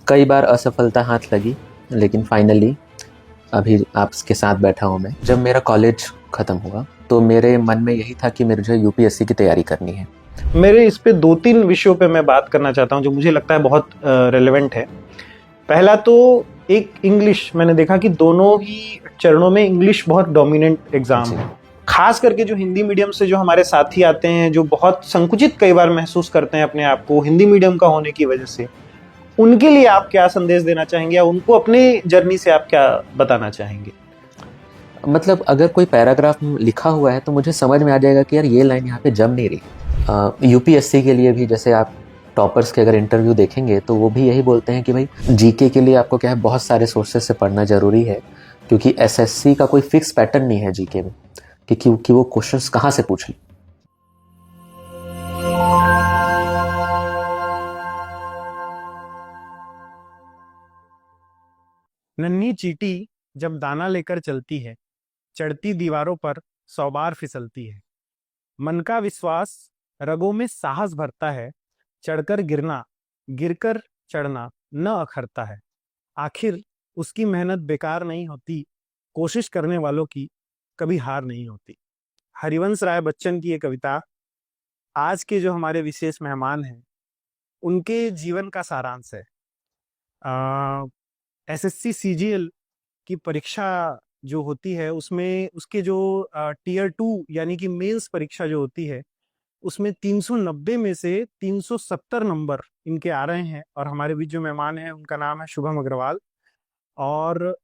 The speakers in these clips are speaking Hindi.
कई बार असफलता हाथ लगी, लेकिन फाइनली अभी आपके साथ बैठा हूँ मैं। जब मेरा कॉलेज ख़त्म हुआ तो मेरे मन में यही था कि मुझे यूपीएससी की तैयारी करनी है। मेरे इस पे 2-3 विषयों पे मैं बात करना चाहता हूँ जो मुझे लगता है बहुत रेलेवेंट है। पहला तो एक इंग्लिश, मैंने देखा कि दोनों ही चरणों में इंग्लिश बहुत डोमिनेंट एग्जाम है। खास करके जो हिंदी मीडियम से जो हमारे साथी आते हैं, जो बहुत संकुचित कई बार महसूस करते हैं अपने आप को हिंदी मीडियम का होने की वजह से, उनके लिए आप क्या संदेश देना चाहेंगे या उनको अपने जर्नी से आप क्या बताना चाहेंगे? मतलब अगर कोई पैराग्राफ लिखा हुआ है तो मुझे समझ में आ जाएगा कि यार ये लाइन यहाँ पे जम नहीं रही। यूपीएससी के लिए भी जैसे आप टॉपर्स के अगर इंटरव्यू देखेंगे तो वो भी यही बोलते हैं कि भाई जीके के लिए आपको क्या है, बहुत सारे सोर्सेज से पढ़ना जरूरी है, क्योंकि एसएससी का कोई फिक्स पैटर्न नहीं है जीके में कि वो क्वेश्चंस कहाँ से पूछ लें। नन्ही चींटी जब दाना लेकर चलती है, चढ़ती दीवारों पर 100 बार फिसलती है। मन का विश्वास रगों में साहस भरता है, चढ़कर गिरना, गिरकर चढ़ना न अखरता है। आखिर उसकी मेहनत बेकार नहीं होती, कोशिश करने वालों की कभी हार नहीं होती। हरिवंश राय बच्चन की ये कविता आज के जो हमारे विशेष मेहमान हैं उनके जीवन का सारांश है। एसएससी सीजीएल की परीक्षा जो होती है उसमें उसके जो टियर 2 यानी कि मेंस परीक्षा जो होती है उसमें 390 में से 370 नंबर इनके आ रहे हैं। और हमारे बीच जो मेहमान हैं उनका नाम है शुभम अग्रवाल। और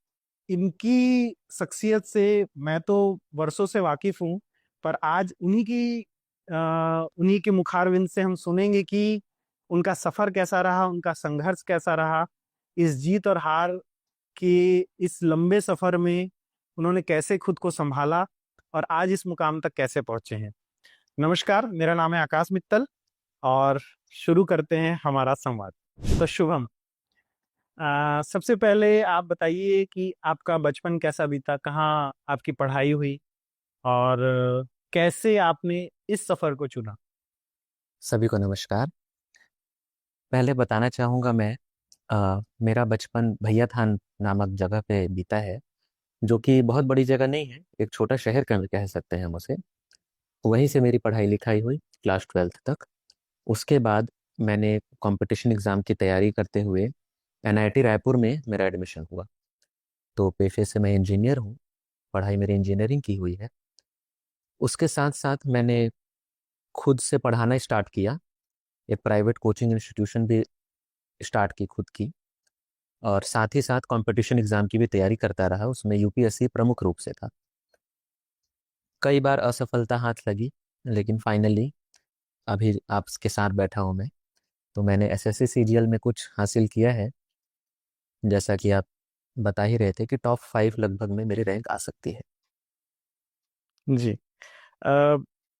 इनकी शख्सियत से मैं तो वर्षों से वाकिफ हूँ, पर आज उन्हीं के मुखारविंद से हम सुनेंगे कि उनका सफर कैसा रहा, उनका संघर्ष कैसा रहा, इस जीत और हार के इस लंबे सफर में उन्होंने कैसे खुद को संभाला और आज इस मुकाम तक कैसे पहुंचे हैं। नमस्कार, मेरा नाम है आकाश मित्तल और शुरू करते हैं हमारा संवाद। तो शुभम, सबसे पहले आप बताइए कि आपका बचपन कैसा बीता, कहाँ आपकी पढ़ाई हुई और कैसे आपने इस सफर को चुना? सभी को नमस्कार। पहले बताना चाहूँगा मैं, मेरा बचपन भैया थान नामक जगह पे बीता है, जो कि बहुत बड़ी जगह नहीं है, एक छोटा शहर कह सकते हैं हम उसे। वहीं से मेरी पढ़ाई लिखाई हुई क्लास 12th तक। उसके बाद मैंने कंपटीशन एग्ज़ाम की तैयारी करते हुए एनआईटी रायपुर में मेरा एडमिशन हुआ। तो पेशे से मैं इंजीनियर हूँ, पढ़ाई मेरी इंजीनियरिंग की हुई है। उसके साथ साथ मैंने खुद से पढ़ाना स्टार्ट किया, एक प्राइवेट कोचिंग इंस्टीट्यूशन भी स्टार्ट की खुद की, और साथ ही साथ कंपटीशन एग्ज़ाम की भी तैयारी करता रहा, उसमें यूपीएससी प्रमुख रूप से था। कई बार असफलता हाथ लगी, लेकिन फाइनली अभी आपके साथ बैठा हूँ मैं। तो मैंने एसएससी सीजीएल में कुछ हासिल किया है, जैसा कि आप बता ही रहे थे कि टॉप 5 लगभग में मेरी रैंक आ सकती है। जी। अ,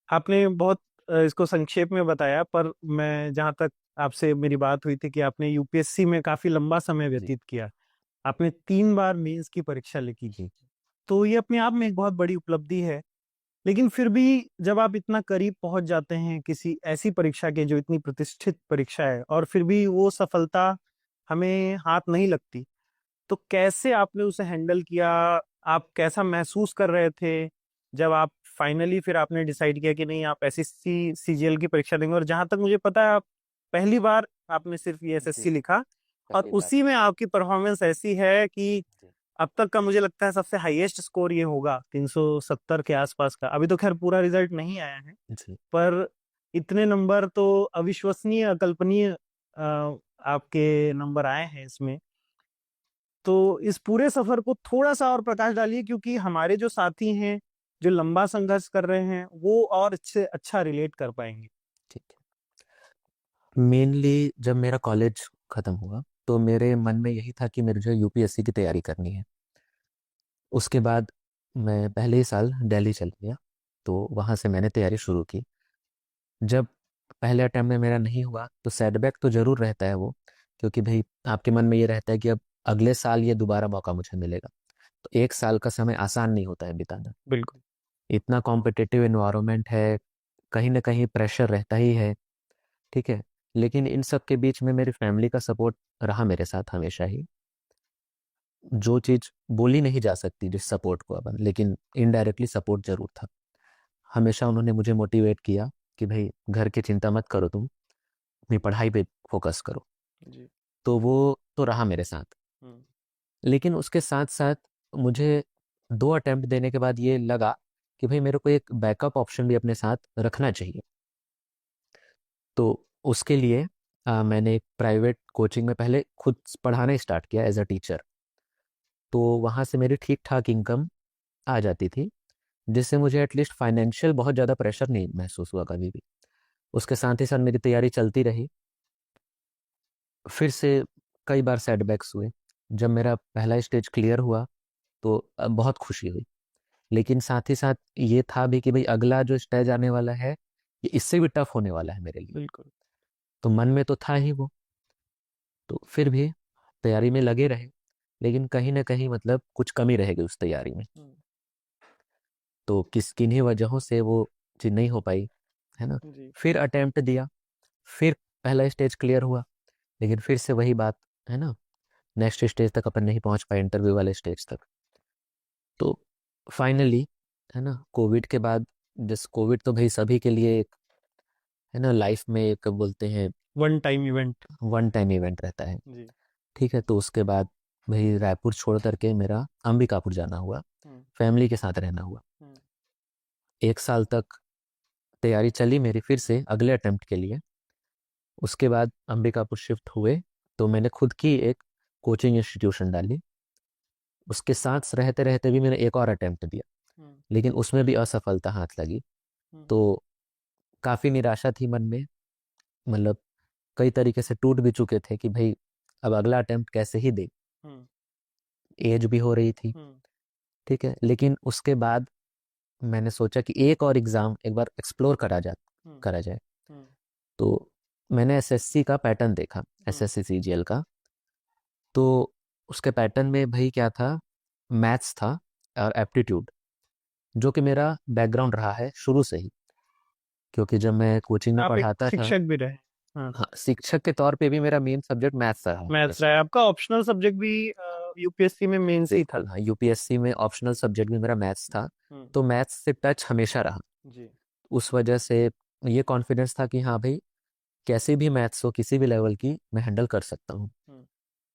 आपने बहुत इसको संक्षेप में बताया, पर मैं जहाँ तक आपसे मेरी बात हुई थी कि आपने यूपीएससी में काफी लंबा समय जी व्यतीत किया, आपने 3 बार मेंस की परीक्षा लिखी, जी तो ये अपने आप में एक बहुत बड़ी उपलब्धि है। लेकिन फिर भी जब आप इतना करीब पहुंच जाते हैं किसी ऐसी परीक्षा के जो इतनी प्रतिष्ठित परीक्षा है और फिर भी वो सफलता हमें हाथ नहीं लगती, तो कैसे आपने उसे हैंडल किया? आप कैसा महसूस कर रहे थे जब आप फाइनली फिर आपने डिसाइड किया कि नहीं, आप एसएससी सीजीएल की परीक्षा देंगे? और जहां तक मुझे पता है आप पहली बार आपने सिर्फ ये जी एसएससी लिखा और पहली बार। उसी में आपकी परफॉर्मेंस ऐसी है कि जी अब तक का मुझे लगता है सबसे हाईएस्ट स्कोर ये होगा 370 के आसपास का। अभी तो खैर पूरा रिजल्ट नहीं आया है, जी पर इतने नंबर तो अविश्वसनीय, अकल्पनीय आपके नंबर आए हैं इसमें। तो इस पूरे सफर को थोड़ा सा और प्रकाश डालिए, क्योंकि हमारे जो साथी हैं जो लंबा संघर्ष कर रहे हैं वो और इससे अच्छा रिलेट कर पाएंगे। ठीक है। मेनली जब मेरा कॉलेज ख़त्म हुआ तो मेरे मन में यही था कि मुझे यूपीएससी की तैयारी करनी है। उसके बाद मैं पहले ही साल दिल्ली चल गया, तो वहाँ से मैंने तैयारी शुरू की। जब पहले अटेम्प्ट में मेरा नहीं हुआ तो सेटबैक तो ज़रूर रहता है वो, क्योंकि भाई आपके मन में ये रहता है कि अब अगले साल ये दोबारा मौका मुझे मिलेगा। तो 1 साल का समय आसान नहीं होता है बिताना। बिल्कुल। इतना कॉम्पिटिटिव एनवायरनमेंट है, कहीं ना कहीं प्रेशर रहता ही है, ठीक है। लेकिन इन सब के बीच में मेरी फैमिली का सपोर्ट रहा मेरे साथ हमेशा ही। जो चीज़ बोली नहीं जा सकती जिस सपोर्ट को अपन, लेकिन इनडायरेक्टली सपोर्ट जरूर था। हमेशा उन्होंने मुझे मोटिवेट किया कि भाई घर की चिंता मत करो, तुम अपनी पढ़ाई पे फोकस करो। जी। तो वो तो रहा मेरे साथ। हम्म। लेकिन उसके साथ साथ मुझे 2 अटेम्प्ट देने के बाद ये लगा कि भाई मेरे को एक बैकअप ऑप्शन भी अपने साथ रखना चाहिए। तो उसके लिए मैंने एक प्राइवेट कोचिंग में पहले खुद पढ़ाना स्टार्ट किया एज अ टीचर। तो वहाँ से मेरी ठीक ठाक इनकम आ जाती थी, जिससे मुझे एटलीस्ट फाइनेंशियल बहुत ज़्यादा प्रेशर नहीं महसूस हुआ कभी भी। उसके साथ ही साथ मेरी तैयारी चलती रही। फिर से कई बार सेटबैक्स हुए। जब मेरा पहला स्टेज क्लियर हुआ तो बहुत खुशी हुई। लेकिन साथ ही साथ ये था भी कि भाई अगला जो स्टेज आने वाला है ये इससे भी टफ होने वाला है मेरे लिए। बिल्कुल। तो मन में तो था ही वो। तो फिर भी तैयारी में लगे रहे, लेकिन कहीं ना कहीं मतलब कुछ कमी रहेगी उस तैयारी में। हम्म। तो किन्हीं वजहों से वो चीज़ नहीं हो पाई, है ना। जी। फिर अटेम्प्ट दिया, फिर पहला स्टेज क्लियर हुआ, लेकिन फिर से वही बात, है ना, नेक्स्ट स्टेज तक अपन नहीं पहुंच पाए, इंटरव्यू वाले स्टेज तक। तो फाइनली, है ना, कोविड के बाद, जिस कोविड तो भाई सभी के लिए एक, है ना, लाइफ में एक बोलते हैं one time event. One time event रहता है। जी। ठीक है, तो उसके बाद भाई रायपुर छोड़ करके मेरा अंबिकापुर जाना हुआ, हम्म। फैमिली के साथ रहना हुआ। हम्म। 1 साल तक तैयारी चली मेरी फिर से अगले अटेम्प्ट के लिए। उसके बाद अंबिकापुर शिफ्ट हुए तो मैंने खुद की एक कोचिंग इंस्टीट्यूशन डाली। उसके साथ रहते रहते भी मैंने एक और अटेम्प्ट दिया, हम्म। लेकिन उसमें भी असफलता हाथ लगी। हम्म। तो काफ़ी निराशा थी मन में, मतलब कई तरीके से टूट भी चुके थे कि भाई अब अगला अटेम्प्ट कैसे ही दे। हम्म। एज भी हो रही थी, हम्म। ठीक है। लेकिन उसके बाद मैंने सोचा कि एक और एग्ज़ाम एक बार एक्सप्लोर हम्म। करा जाए। हम्म। तो मैंने एसएससी का पैटर्न देखा, हम्म। एसएससी सीजीएल का। तो उसके पैटर्न में भाई क्या था, मैथ्स था और एप्टीट्यूड, जो कि मेरा बैकग्राउंड रहा है शुरू से ही, क्योंकि जब मैं कोचिंग में आप एक पढ़ाता था। शिक्षक भी रहे। हाँ। हाँ, शिक्षक के तौर पे भी मेरा मेन सब्जेक्ट मैथ्स रहा मैथ्स हमेशा। रहा है आपका, ऑप्शनल सब्जेक्ट भी यूपीएससी में मेंस ही था। बिल्कुल हाँ, यूपीएससी में ऑप्शनल सब्जेक्ट भी मेरा मैथ्स था। हम्म। तो मैथ्स से टच हमेशा रहा। जी। उस वजह से ये कॉन्फिडेंस था कि हाँ भाई, कैसे भी मैथ्स हो किसी भी लेवल की मैं हैंडल कर सकता हूँ। हम्म।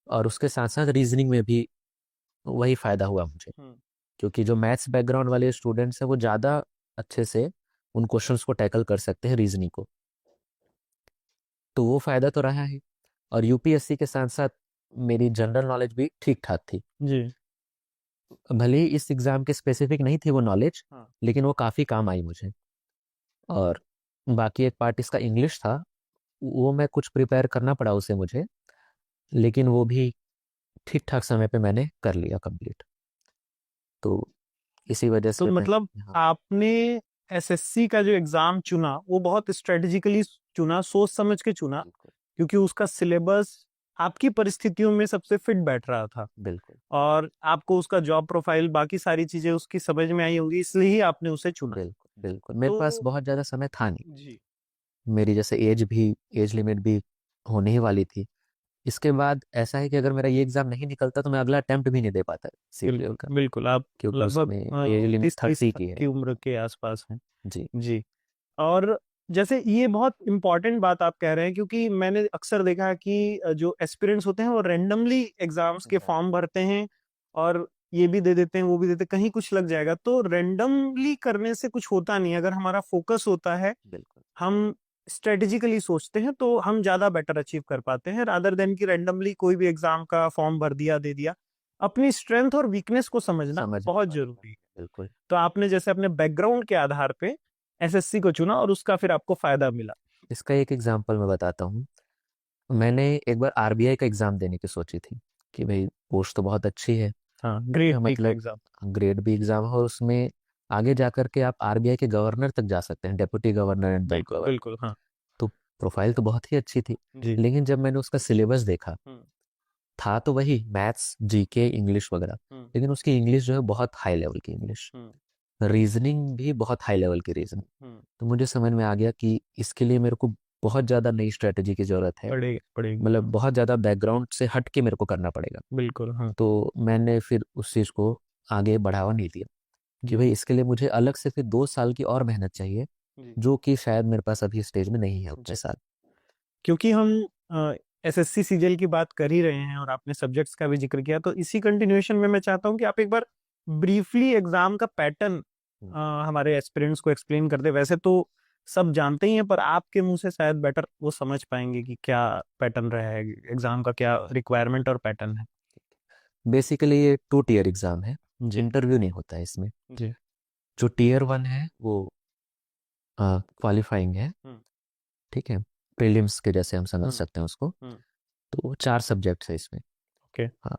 और उसके साथ साथ रीजनिंग में भी वही फायदा हुआ मुझे, हम्म। क्योंकि जो मैथ्स बैकग्राउंड वाले स्टूडेंट्स हैं वो ज़्यादा अच्छे से उन क्वेश्चंस को टैकल कर सकते हैं, रीजनिंग को। तो वो फायदा तो रहा है। और यूपीएससी के साथ साथ मेरी जनरल नॉलेज भी ठीक ठाक थी। जी। भले ही इस एग्ज़ाम के स्पेसिफिक नहीं थी वो नॉलेज, हाँ। लेकिन वो काफ़ी काम आई मुझे। और बाकी एक पार्ट इसका इंग्लिश था, वो मैं कुछ प्रिपेयर करना पड़ा उसे मुझे, लेकिन वो भी ठीक ठाक समय पे मैंने कर लिया कंप्लीट। तो इसी वजह तो से मैं मतलब यहाँ। आपने एसएससी का जो एग्जाम चुना वो बहुत स्ट्रेटेजिकली चुना, सोच समझ के चुना, बिल्कुल। क्योंकि उसका सिलेबस आपकी परिस्थितियों में सबसे फिट बैठ रहा था, बिल्कुल। और आपको उसका जॉब प्रोफाइल बाकी सारी चीजें उसकी समझ में आई होंगी, इसलिए ही आपने उसे चुना। बिल्कुल बिल्कुल मेरे पास तो बहुत ज़्यादा समय था नहीं। जी। मेरी जैसे एज लिमिट भी होने ही वाली थी। इसके बाद ऐसा है कि अगर मेरा ये एग्ज़ाम नहीं निकलता तो मैं अगला अटेम्प्ट भी नहीं दे पाता सीजीएल बिल्कुल का, बिल्कुल, आप क्योंकि लगभग उसमें एज लिमिट 30 30 की है। की उम्र के आसपास हैं। जी। जी। और जैसे ये बहुत इंपॉर्टेंट बात आप कह रहे हैं, क्योंकि मैंने अक्सर देखा है कि जो एस्पिरेंट्स होते हैं वो रेंडमली एग्जाम्स के एग्जैक्ट। फॉर्म भरते हैं, और ये भी दे देते हैं वो भी देते हैं, कहीं कुछ लग जाएगा। तो रेंडमली करने से कुछ होता नहीं, अगर हमारा फोकस होता है, बिल्कुल। हम स्ट्रेटेजिकली सोचते हैं, तो हम ज्यादा बेटर अचीव कर पाते हैं, रादर देन कि रेंडमली कोई भी एग्जाम का फॉर्म भर दिया, दे दिया। अपनी स्ट्रेंथ और वीकनेस को समझना समझने बहुत वाली बात जरूरी है। है, बिल्कुल। तो आपने जैसे अपने बैकग्राउंड के आधार पे एसएससी को चुना और उसका फिर आपको फायदा मिला। इसका एक एग्जांपल मैं बताता हूँ। मैंने एक बार आरबीआई का एग्ज़ाम देने की सोची थी कि भाई पोस्ट तो बहुत अच्छी है, हाँ, ग्रेड बी का मतलब एग्जाम। ग्रेड बी एग्ज़ाम है, और उसमें आगे जा करके आप आरबीआई के गवर्नर तक जा सकते हैं, डेप्यूटी गवर्नर एंड बैंक बिल्कुल गवर्नर। बिल्कुल। हाँ। तो प्रोफाइल तो बहुत ही अच्छी थी। जी। लेकिन जब मैंने उसका सिलेबस देखा, हम्म। था तो वही मैथ्स जीके इंग्लिश वगैरह, हम्म। लेकिन उसकी इंग्लिश जो है बहुत हाई लेवल की इंग्लिश, हम्म। रीजनिंग भी बहुत हाई लेवल की रीजनिंग। हम्म। तो मुझे समझ में आ गया कि इसके लिए मेरे को बहुत ज़्यादा नई स्ट्रेटजी की ज़रूरत है, पड़ेगी मतलब बहुत ज़्यादा बैकग्राउंड से हट के मेरे को करना पड़ेगा। बिल्कुल। हाँ तो मैंने फिर उस चीज़ को आगे बढ़ावा नहीं दिया कि जी भाई इसके लिए मुझे अलग से फिर 2 साल की और मेहनत चाहिए, जी जो कि शायद मेरे पास अभी स्टेज में नहीं है उतने जी। साल। क्योंकि हम एसएससी सीजीएल की बात कर ही रहे हैं और आपने सब्जेक्ट्स का भी जिक्र किया, तो इसी कंटिन्यूएशन में मैं चाहता हूं कि आप एक बार ब्रीफली एग्जाम का पैटर्न हम्म। हमारे एस्पिरेंट्स को एक्सप्लेन कर दे। वैसे तो सब जानते ही हैं, पर आपके मुंह से शायद बेटर वो समझ पाएंगे कि क्या पैटर्न रहा है एग्जाम का, क्या रिक्वायरमेंट और पैटर्न है। बेसिकली ये 2 टियर एग्ज़ाम है, जी इंटरव्यू नहीं होता है इसमें। जी। जो टियर 1 है वो क्वालिफाइंग है, हम्म ठीक है, प्रीलिम्स के जैसे हम समझ हम्म सकते हैं उसको। हम्म। तो 4 सब्जेक्ट्स है इसमें। ओके। हाँ,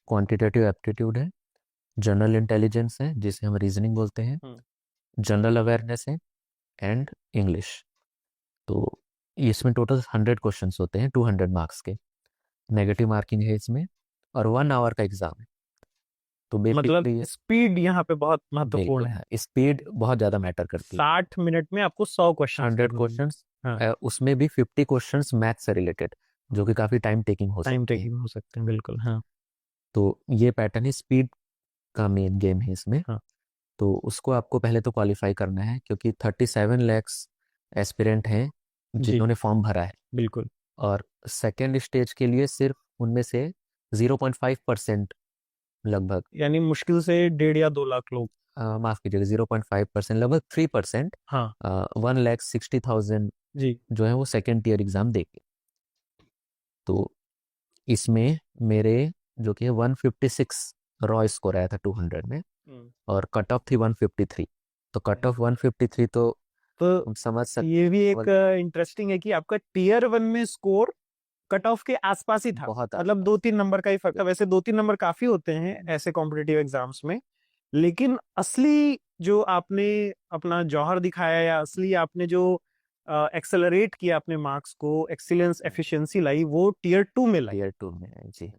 क्वांटिटेटिव एप्टीट्यूड है, जनरल इंटेलिजेंस है जिसे हम रीजनिंग बोलते हैं, हम्म जनरल अवेयरनेस है, एंड इंग्लिश। तो इसमें टोटल 100 क्वेश्चंस होते हैं, 200 मार्क्स के। नेगेटिव मार्किंग है इसमें, और 1 आवर का एग्जाम है। तो मतलब बेसिकली स्पीड यहाँ पे बहुत महत्वपूर्ण बिल्कुल है। है, स्पीड बहुत ज़्यादा मैटर करती है। 60 मिनट में आपको 100 क्वेश्चन 100 क्वेश्चंस, हाँ उसमें भी 50 क्वेश्चंस मैथ से रिलेटेड, जो कि काफ़ी टाइम टेकिंग हो टाइम सकती है। टेकिंग हो सकते हैं बिल्कुल। हाँ तो ये पैटर्न है, स्पीड का मेन गेम है इसमें। हाँ तो उसको आपको पहले तो क्वालिफाई करना है, क्योंकि 37 lakhs एस्पिरेंट हैं जी जिन्होंने फॉर्म भरा है, बिल्कुल। और सेकेंड स्टेज के लिए सिर्फ उनमें से 0.5% लगभग, यानी मुश्किल से 1.5 या 2 लाख लोग। माफ कीजिएगा, 0.5%, लगभग 3%, हाँ 1,60,000 जी जो है वो सेकेंड टियर एग्जाम देंगे। तो इसमें मेरे जो कि 156 रॉ स्कोर आया था 200 में, हम्म। और कट ऑफ थी 153। तो कट ऑफ 153, तो तो हम समझ सकते ये भी हैं एक इंटरेस्टिंग है कि आपका टियर 1 में स्कोर कट ऑफ के आसपास ही था, बहुत मतलब आसपास। 2-3 नंबर का ही फर्क था। वैसे 2-3 नंबर काफी होते हैं ऐसे कॉम्पिटिटिव एग्जाम्स में, लेकिन असली जो आपने अपना जौहर दिखाया, या असली आपने जो एक्सेलरेट किया अपने मार्क्स को, एक्सीलेंस एफिशिएंसी लाई, वो टियर 2 में लाई। टियर 2 में है जी।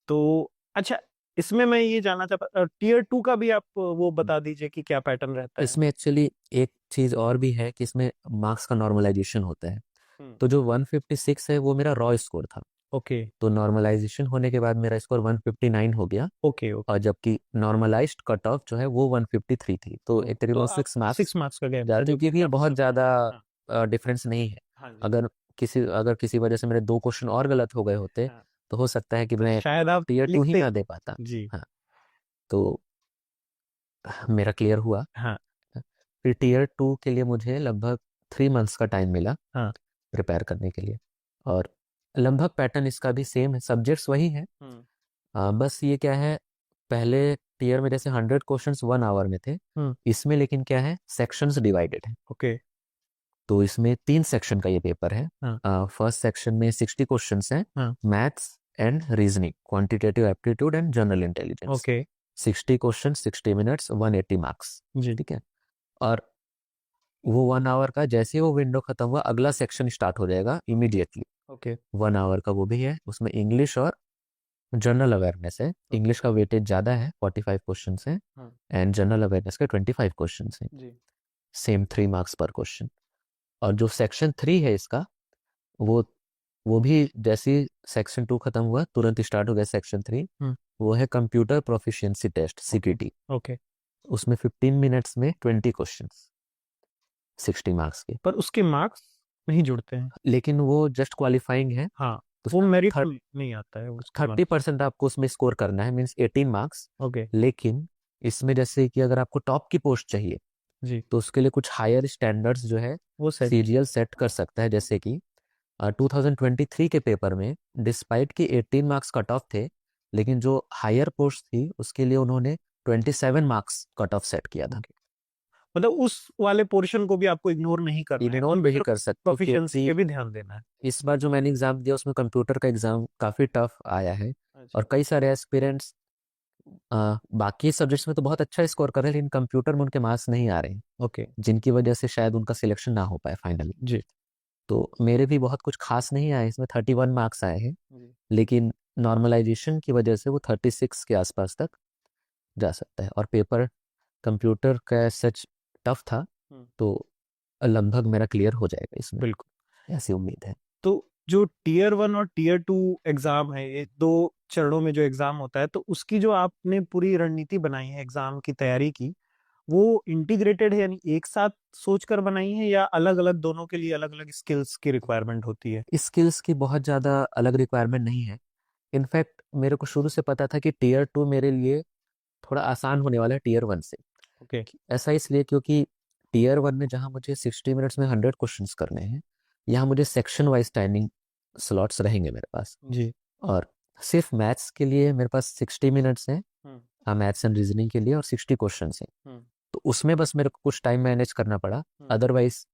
तो अच्छा, इसमें मैं ये जानना चाहता, टियर 2 का भी आप वो बता दीजिए कि क्या पैटर्न रहता है। इसमें एक्चुअली एक चीज़ और भी है कि इसमें मार्क्स का नॉर्मलाइजेशन होता है। हम्म। तो जो 156 है वो मेरा रॉ स्कोर था, ओके तो नॉर्मलाइजेशन होने के बाद मेरा स्कोर 159 हो गया, ओके ओके। और जबकि नॉर्मलाइज्ड कट ऑफ जो है वो 153 थी। तो एक तरीके तो में आप 6 मार्क्स 6 मार्क्स का गैप ज़्यादा, जो क्योंकि कि भी काफी बहुत सब। हाँ ज़्यादा डिफरेंस नहीं है। हाँ जी। अगर किसी वजह से मेरे 2 क्वेश्चन और गलत हो गए होते, हाँ तो हो सकता है कि तो मैं शायद आप टियर 2 ही लिखते ना दे पाता। जी। हाँ, तो मेरा क्लियर हुआ। हाँ फिर टियर 2 के लिए मुझे लगभग 3 मंथ्स का टाइम मिला हाँ प्रिपेयर करने के लिए, और लगभग पैटर्न इसका भी सेम है, सब्जेक्ट्स वही हैं। हम्म बस ये क्या है, पहले टियर में जैसे 100 क्वेश्चंस 1 आवर में थे, हम्म। इसमें लेकिन क्या है, सेक्शंस डिवाइडेड है। ओके। तो इसमें 3 सेक्शन का ये पेपर है। हाँ फर्स्ट सेक्शन में 60 क्वेश्चंस हैं, हाँ maths and reasoning, quantitative aptitude and general intelligence. Okay 60 question, 60 minutes, 180 marks, जी। ठीक है। और वो 1 आवर का जैसे ही वो विंडो खत्म हुआ, अगला सेक्शन स्टार्ट हो जाएगा इमीडिएटली। ओके 1 आवर का वो भी है, उसमें इंग्लिश और जनरल अवेयरनेस है। ओके। इंग्लिश का वेटेज ज़्यादा है, 45 क्वेश्चन है, हाँ एंड जनरल अवेयरनेस के 25 क्वेश्चन है। जी। सेम 3 मार्क्स पर क्वेश्चन। और जो सेक्शन 3 है इसका, वो वो भी जैसे ही सेक्शन 2 खत्म हुआ तुरंत स्टार्ट हो गया सेक्शन 3। हम्म। वो है computer proficiency test, okay CPT. Okay. उसमें 15 मिनट्स में 20 क्वेश्चन, 60 मार्क्स के। पर उसके मार्क्स नहीं जुड़ते हैं। लेकिन वो जस्ट क्वालिफाइंग है। हाँ तो वो मेरिट में नहीं आता है उसके बाद। 30% आपको उसमें स्कोर करना है, मीन्स 18 मार्क्स। ओके लेकिन इसमें जैसे कि अगर आपको टॉप की पोस्ट चाहिए, जी। तो उसके लिए कुछ हायर स्टैंडर्ड्स जो है वो सेट। सीजीएल सेट कर सकता है। जैसे कि 2023 के पेपर में, डिस्पाइट कि 18 मार्क्स कट ऑफ थे, लेकिन जो हायर पोस्ट थी उसके लिए उन्होंने 27 मार्क्स कट ऑफ सेट किया था। मतलब उस वाले पोर्शन को भी आपको इग्नोर नहीं करना है, इग्नोर भी कंप्यूटर कर सकते हो, प्रोफिशिएंसी क्योंकि पे भी ध्यान देना है। इस बार जो मैंने एग्जाम दिया उसमें कंप्यूटर का एग्जाम काफ़ी टफ आया है, और अच्छा। कई सारे एस्पिरेंट्स बाकी सब्जेक्ट्स में तो बहुत अच्छा स्कोर कर रहे हैं, लेकिन कंप्यूटर में उनके मार्क्स नहीं आ रहे हैं, ओके जिनकी वजह से शायद उनका सिलेक्शन ना हो पाए फाइनली। जी तो मेरे भी बहुत कुछ खास नहीं आए, इसमें 31 मार्क्स आए हैं, जी। लेकिन नॉर्मलाइजेशन की वजह से वो 36 के आसपास तक जा सकता है। और पेपर कंप्यूटर का सच टफ था, हम्म, तो लगभग मेरा क्लियर हो जाएगा इसमें। बिल्कुल। ऐसी उम्मीद है। तो जो टीयर 1 और टीयर 2 एग्जाम है, ये 2 चरणों में जो एग्जाम होता है, तो उसकी जो आपने पूरी रणनीति बनाई है एग्जाम की तैयारी की, वो इंटीग्रेटेड है, यानी एक साथ सोचकर बनाई है, या अलग अलग दोनों के लिए अलग अलग स्किल्स की रिक्वायरमेंट होती है? स्किल्स की बहुत ज़्यादा अलग रिक्वायरमेंट नहीं है। इनफैक्ट मेरे को शुरू से पता था कि टीयर 2 मेरे लिए थोड़ा आसान होने वाला है टीयर 1 से। ओके। ऐसा इसलिए क्योंकि टीयर 1 में जहाँ मुझे 60 मिनट्स में 100 क्वेश्चंस करने हैं, यहाँ मुझे सेक्शन वाइज टाइमिंग स्लॉट्स रहेंगे मेरे पास। जी। और सिर्फ मैथ्स के लिए मेरे पास 60 मिनट्स हैं, मैथ्स एंड रीजनिंग के लिए, और 60 क्वेश्चंस हैं। तो उसमें बस मेरे को कुछ टाइम मैनेज करना पड़ा। Otherwise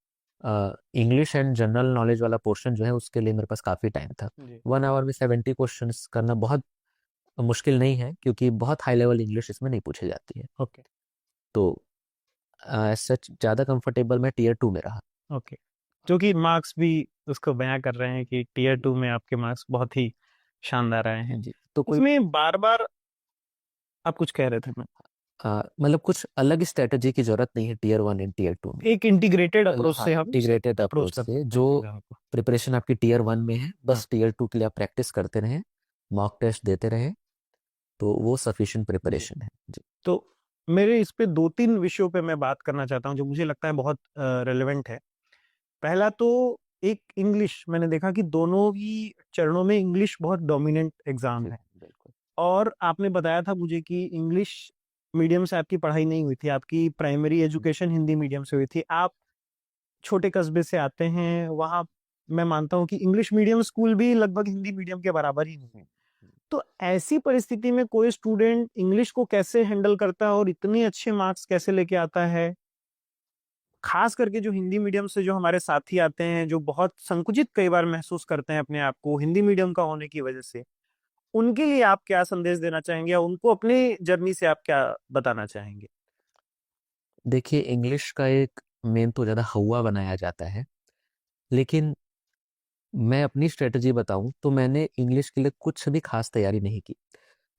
English and general knowledge वाला पोर्शन जो है उसके लिए मेरे पास काफ़ी टाइम था। जी। 1 आवर में 70 क्वेश्चंस करना बहुत मुश्किल नहीं है, क्योंकि बहुत हाई लेवल इंग्लिश इसमें नहीं पूछी जाती है। ओके। तो सच ज़्यादा कंफर्टेबल मैं टीयर 2 में रहा। ओके। जो कि मार्क्स भी उसको बयां कर रहे हैं कि टीयर 2 में आपके मार्क्स बहुत ही शानदार आए हैं। जी। तो कोई इसमें बार बार आप कुछ कह रहे थे? मैं मतलब कुछ अलग स्ट्रेटजी की जरूरत नहीं है टीयर 1 एंड टीयर 2 में। एक इंटीग्रेटेड अप्रोच हाँ, से हम इंटीग्रेटेड अप्रोच अप्रोच करते से हैं जो एग्जाम को। प्रिपरेशन आपकी टीयर 1 में है, हाँ। बस टीयर 2 के लिए आप प्रैक्टिस करते रहें, मॉक टेस्ट देते रहें, तो वो सफिशिएंट जी। प्रिपरेशन है। जी। तो मेरे इस पे 2-3 विषयों पे मैं बात करना चाहता हूँ जो मुझे लगता है बहुत रेलेवेंट है। पहला तो एक इंग्लिश, मैंने देखा कि दोनों ही चरणों में इंग्लिश बहुत डोमिनेंट एग्जाम जी, है। बिल्कुल। और आपने बताया था मुझे कि इंग्लिश मीडियम से आपकी पढ़ाई नहीं हुई थी, आपकी प्राइमरी एजुकेशन हिंदी मीडियम से हुई थी। आप छोटे कस्बे से आते हैं, वहाँ मैं मानता हूँ कि इंग्लिश मीडियम स्कूल भी लगभग हिंदी मीडियम के बराबर ही है। तो ऐसी परिस्थिति में कोई स्टूडेंट इंग्लिश को कैसे हैंडल करता है और इतने अच्छे मार्क्स कैसे लेके आता है? खास करके जो हिंदी मीडियम से जो हमारे साथी आते हैं, जो बहुत संकुचित कई बार महसूस करते हैं अपने आप को हिंदी मीडियम का होने की वजह से, उनके लिए आप क्या संदेश देना चाहेंगे, या उनको अपने जर्नी से आप क्या बताना चाहेंगे? देखिए, इंग्लिश का एक मेन तो ज़्यादा हवा बनाया जाता है, लेकिन मैं अपनी स्ट्रेटजी बताऊं तो मैंने इंग्लिश के लिए कुछ भी खास तैयारी नहीं की।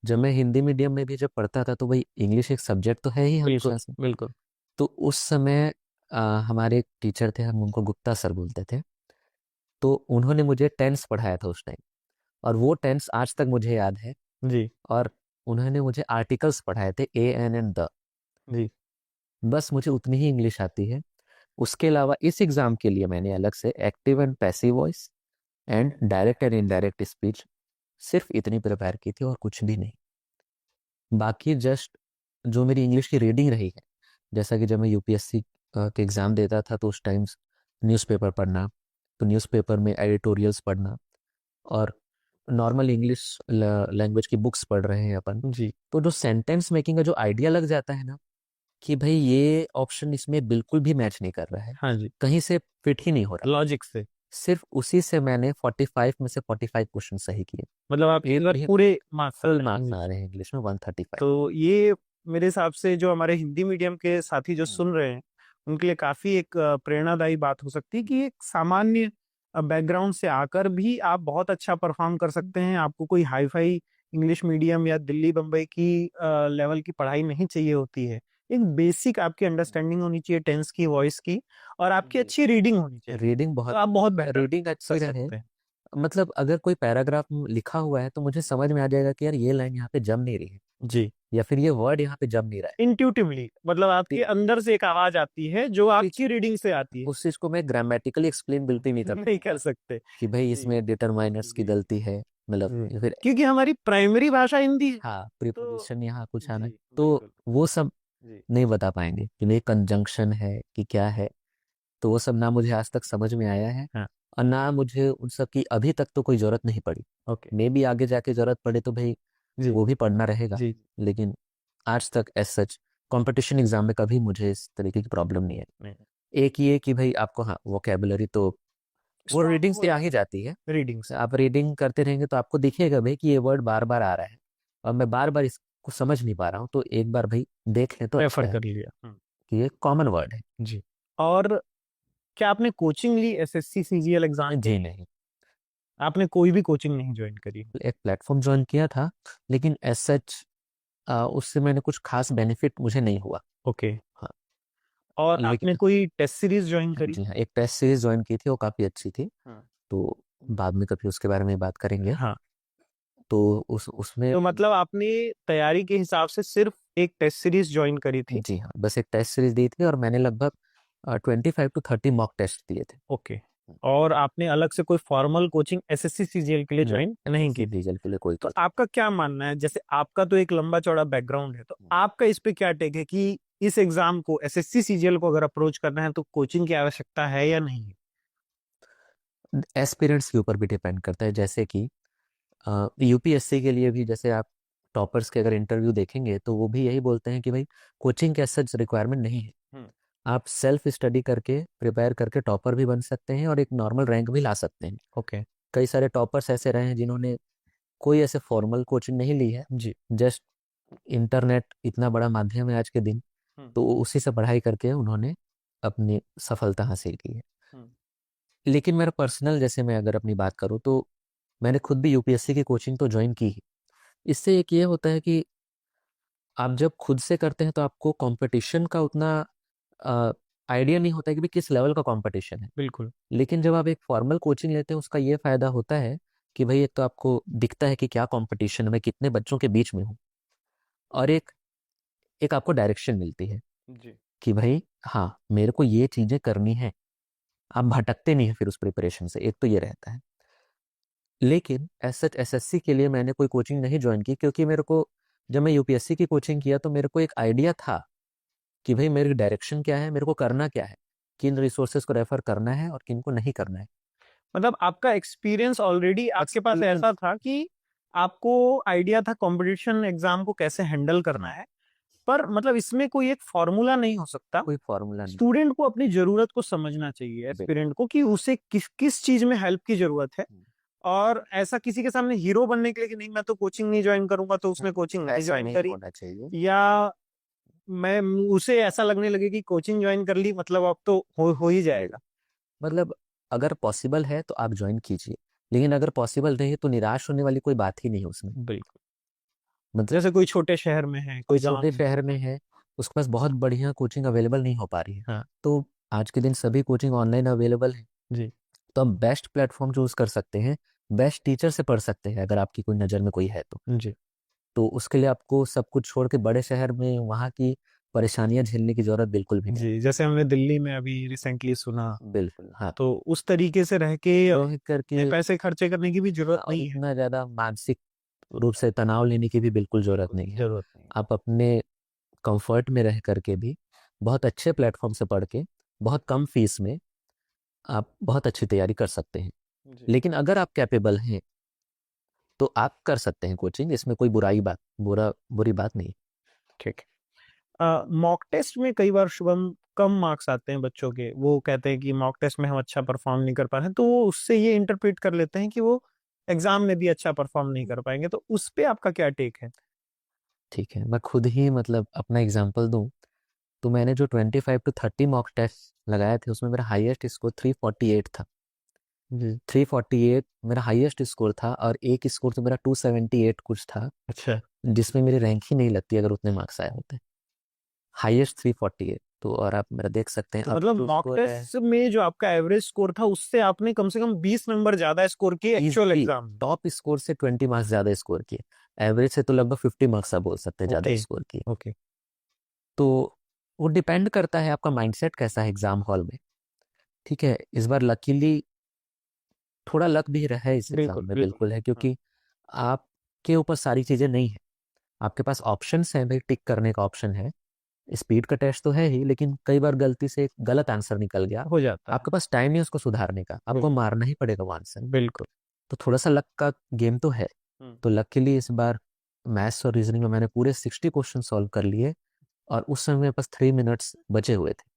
जब मैं हिंदी मीडियम में भी जब पढ़ता था, तो भाई इंग्लिश एक सब्जेक्ट तो है ही बिल्कुल, हमेशा से। बिल्कुल। तो उस समय हमारे एक टीचर थे, हम उनको गुप्ता सर बोलते थे। तो उन्होंने मुझे टेंस पढ़ाया था उस टाइम, और वो टेंस आज तक मुझे याद है। जी। और उन्होंने मुझे आर्टिकल्स पढ़ाए थे, ए एन एंड द। जी। बस मुझे उतनी ही इंग्लिश आती है। उसके अलावा इस एग्जाम के लिए मैंने अलग से active and passive voice and direct and indirect speech, सिर्फ इतनी प्रिपेयर की थी और कुछ भी नहीं। बाकी जस्ट जो मेरी इंग्लिश की रीडिंग रही है, जैसा कि जब मैं यूपीएससी के एग्ज़ाम देता था तो उस टाइम्स न्यूज़पेपर पढ़ना, तो न्यूज़पेपर में एडिटोरियल्स पढ़ना, और नॉर्मल इंग्लिश लैंग्वेज की बुक्स पढ़ रहे हैं अपन, जी। तो जो सेंटेंस मेकिंग का जो आइडिया लग जाता है ना, कि भाई ये ऑप्शन इसमें बिल्कुल भी मैच नहीं कर रहा है, हाँ जी। कहीं से फिट ही नहीं हो रहा, लॉजिक से। सिर्फ उसी से मैंने 45 में से 45 क्वेश्चन सही किए। मतलब आप एक बार ये पूरे मार्क्स फुल आए हैं। मार्क्स आ रहे हैं इंग्लिश में, 135। तो ये मेरे हिसाब से जो हमारे हिंदी मीडियम के साथी जो सुन रहे हैं, उनके लिए काफी एक प्रेरणादायी बात हो सकती है कि एक सामान्य बैकग्राउंड से आकर भी आप बहुत अच्छा परफॉर्म कर सकते हैं। आपको कोई हाई फाई इंग्लिश मीडियम या दिल्ली बम्बई की लेवल की पढ़ाई नहीं चाहिए होती है। एक बेसिक आपकी अंडरस्टैंडिंग होनी चाहिए टेंस की, वॉइस की, और आपकी जी। अच्छी रीडिंग होनी चाहिए। रीडिंग तो बहुत, आप बहुत बेहतर रीडिंग कर अच्छी रहे, सकते हैं। मतलब अगर कोई पैराग्राफ लिखा हुआ है तो मुझे समझ में आ जाएगा कि यार ये लाइन यहाँ पे जम नहीं रही है, जी। या फिर ये वर्ड यहाँ पे जम नहीं रहा इंट्यूटिवली, मतलब आपके है। अंदर से एक आवाज आती है जो पिच आपकी रीडिंग से आती है। उस चीज को मैं ग्रामेटिकली एक्सप्लेन बिल्कुल नहीं कर नहीं कर सकते। कि भाई जी। इसमें डिटरमाइनर्स की जी। गलती है, मतलब जी। या फिर क्योंकि हमारी प्राइमरी भाषा हिंदी है। हाँ तो प्रीपोजिशन यहाँ कुछ आना है, जी, तो बिल्कुल। वो सब जी। नहीं बता पाएंगे कि नहीं कंजंक्शन है कि क्या है। तो वो सब ना मुझे आज तक समझ में आया है, हाँ। और ना मुझे उन सब की अभी तक तो कोई जरूरत नहीं पड़ी। ओके। मे भी आगे जाके जरूरत पड़े तो भाई जी। वो भी पढ़ना रहेगा, जी। लेकिन आज तक एज सच कंपटीशन एग्जाम में कभी मुझे इस तरीके की प्रॉब्लम नहीं है। नहीं। एक ये कि भाई आपको, हाँ, वोकेबुलरी तो वो स्ट्रांग रीडिंग हो से आ ही जाती जाती है। है रीडिंग से। आप रीडिंग करते रहेंगे तो आपको दिखेगा भाई कि ये वर्ड बार बार आ रहा है, और मैं बार बार इसको समझ नहीं पा रहा हूँ, तो एक बार भाई देख लें तो अच्छा रेफर है कर लिया। कि ये कॉमन वर्ड है। जी। और क्या आपने कोचिंग ली एसएससी सीजीएल एग्जाम के जी लिए? नहीं, आपने कोई भी कोचिंग नहीं ज्वाइन करी? एक प्लेटफॉर्म ज्वाइन किया था, लेकिन एज सच उससे मैंने कुछ खास बेनिफिट मुझे नहीं हुआ। ओके। हाँ। और लेकिन आपने कोई टेस्ट सीरीज ज्वाइन करी? जी हाँ, एक टेस्ट सीरीज ज्वाइन की थी, वो काफ़ी अच्छी थी। हाँ। तो बाद में कभी उसके बारे में बात करेंगे। हाँ, तो उसमें तो मतलब आपने तैयारी के हिसाब से सिर्फ एक टेस्ट सीरीज ज्वाइन करी थी? जी हाँ, बस एक टेस्ट सीरीज दी थी और मैंने लगभग 25 to 30 मॉक टेस्ट दिए थे। ओके। और आपने अलग से कोई फॉर्मल कोचिंग एसएससी सीजीएल के लिए ज्वाइन नहीं की थी? रिजल्ट के लिए कोई तो आपका क्या मानना है, जैसे आपका तो एक लंबा चौड़ा बैकग्राउंड है, तो आपका इस पे क्या टेक है कि इस एग्जाम को, एसएससी सीजीएल को अगर अप्रोच करना है तो कोचिंग की आवश्यकता है या नहीं है? एस्पिरेंट्स के ऊपर भी डिपेंड करता है। जैसे कि यूपीएससी के लिए भी जैसे आप टॉपर्स के अगर इंटरव्यू देखेंगे तो वो भी यही बोलते हैं कि भाई कोचिंग के सच रिक्वायरमेंट नहीं है। आप सेल्फ स्टडी करके प्रिपेयर करके टॉपर भी बन सकते हैं और एक नॉर्मल रैंक भी ला सकते हैं। ओके। कई सारे टॉपर्स ऐसे रहे हैं जिन्होंने कोई ऐसे फॉर्मल कोचिंग नहीं ली है। जी। जस्ट इंटरनेट इतना बड़ा माध्यम है आज के दिन, तो उसी से पढ़ाई करके उन्होंने अपनी सफलता हासिल की है। लेकिन मेरा पर्सनल, जैसे मैं अगर अपनी बात करूँ तो मैंने खुद भी यूपीएससी की कोचिंग तो ज्वाइन की ही। इससे एक ये होता है कि आप जब खुद से करते हैं तो आपको कंपटीशन का उतना आइडिया नहीं होता है कि भी किस लेवल का कंपटीशन है। बिल्कुल। लेकिन जब आप एक फॉर्मल कोचिंग लेते हैं उसका ये फायदा होता है कि भाई एक तो आपको दिखता है कि क्या कंपटीशन में कितने बच्चों के बीच में हूँ, और एक एक आपको डायरेक्शन मिलती है जी। कि भाई हाँ मेरे को ये चीजें करनी है। आप भटकते नहीं है फिर उस प्रिपरेशन से, एक तो ये रहता है। लेकिन सच एसएससी के लिए मैंने कोई कोचिंग नहीं ज्वाइन की, क्योंकि मेरे को जब मैं यूपीएससी की कोचिंग किया तो मेरे को एक आइडिया था कि भाई मेरी डायरेक्शन क्या है, मेरे को करना क्या है, किन रिसोर्सेज को रेफर करना है और किन को नहीं करना है। मतलब आपका एक्सपीरियंस ऑलरेडी आपके पास ऐसा था कि आपको आइडिया था कंपटीशन एग्जाम को कैसे हैंडल करना है, पर मतलब इसमें कोई एक फॉर्मूला नहीं हो सकता। कोई फॉर्मूला नहीं। स्टूडेंट को अपनी जरूरत को समझना चाहिए, एस्पिरेंट को, कि उसे किस किस चीज में हेल्प की जरूरत है। और ऐसा किसी के सामने हीरो बनने के लिए कि नहीं मैं तो कोचिंग नहीं ज्वाइन करूंगा, तो उसने कोचिंग नहीं ऐसा ज्वाइन नहीं करी, होना चाहिए। या मैं उसे ऐसा लगने लगे कि कोचिंग ज्वाइन कर ली मतलब अब तो हो ही जाएगा। मतलब अगर पॉसिबल है तो आप ज्वाइन कीजिए, लेकिन अगर पॉसिबल नहीं है तो निराश होने वाली कोई बात ही नहीं है उसमें। बिल्कुल। मतलब जैसे कोई छोटे शहर में है, कोई कोई गांव छोटे में। शहर में है, उसके पास बहुत बढ़िया कोचिंग अवेलेबल नहीं हो पा रही है, हाँ। तो आज के दिन सभी कोचिंग ऑनलाइन अवेलेबल है। जी। तो आप बेस्ट प्लेटफॉर्म चूज कर सकते हैं, बेस्ट टीचर से पढ़ सकते हैं अगर आपकी कोई नज़र में कोई है तो। जी। तो उसके लिए आपको सब कुछ छोड़ के बड़े शहर में वहाँ की परेशानियां झेलने की जरूरत बिल्कुल भी नहीं। जी, जैसे हमने दिल्ली में अभी रिसेंटली सुना, बिल्कुल हाँ। तो उस तरीके से रह के रोहित करके पैसे खर्चे करने की भी जरूरत और नहीं है। इतना ज्यादा मानसिक रूप से तनाव लेने की भी बिल्कुल जरूरत नहीं है। जरूरत नहीं आप अपने कंफर्ट में रह करके भी बहुत अच्छे प्लेटफॉर्म से पढ़ के बहुत कम फीस में आप बहुत अच्छी तैयारी कर सकते हैं। है। जी। लेकिन अगर आप कैपेबल हैं तो आप कर सकते हैं कोचिंग, इसमें कोई बुरी बात नहीं। ठीक है। मॉक टेस्ट में कई बार शुभम कम मार्क्स आते हैं बच्चों के, वो कहते हैं कि मॉक टेस्ट में हम अच्छा परफॉर्म नहीं कर पा रहे हैं, तो वो उससे ये इंटरप्रेट कर लेते हैं कि वो एग्जाम में भी अच्छा परफॉर्म नहीं कर पाएंगे, तो उस पे आपका क्या टेक है? ठीक है, मैं खुद ही मतलब अपना एग्जांपल दूं तो मैंने जो 25 to 30 मॉक टेस्ट लगाए थे उसमें मेरा हाईएस्ट स्कोर 348 था। जी। 348 मेरा हाईएस्ट स्कोर था, और एक स्कोर तो मेरा 278 कुछ था, अच्छा। जिसमें मेरी रैंक ही नहीं लगती अगर उतने मार्क्स आए होते। हाईएस्ट 348, तो और आप मेरा देख सकते हैं तो अब मतलब जो मॉक स्कोर है। टेस्ट में जो आपका एवरेज स्कोर था उससे आपने कम से कम 20 नंबर ज्यादा स्कोर किए एक्चुअल इजी एग्जाम में। टॉप स्कोर से 20 मार्क्स ज्यादा स्कोर किए, एवरेज से तो लगभग 50 मार्क्स आप बोल सकते हैं ज्यादा ओके। स्कोर किए। ओके। तो वो डिपेंड करता है आपका माइंडसेट कैसा है एग्जाम हॉल में। ठीक है, इस बार लकीली थोड़ा लक भी रहा है इस एग्जाम बिल्कुल में, बिल्कुल। बिल्कुल है, हाँ। क्योंकि आपके ऊपर सारी चीजें नहीं है। आपके पास ऑप्शंस हैं भाई, टिक करने का ऑप्शन है। स्पीड का टेस्ट तो है ही, लेकिन कई बार गलती से एक गलत आंसर निकल गया, हो जाता है। आपके पास टाइम नहीं उसको सुधारने का, आपको बिल्कुल मारना ही पड़ेगा वो आंसर। बिल्कुल। तो थोड़ा सा लक का गेम तो है। तो लकीली इस बार मैथ्स और रीजनिंग में मैंने पूरे 60 क्वेश्चन सॉल्व कर लिए, और उस समय मेरे पास 3 मिनट्स बचे हुए थे।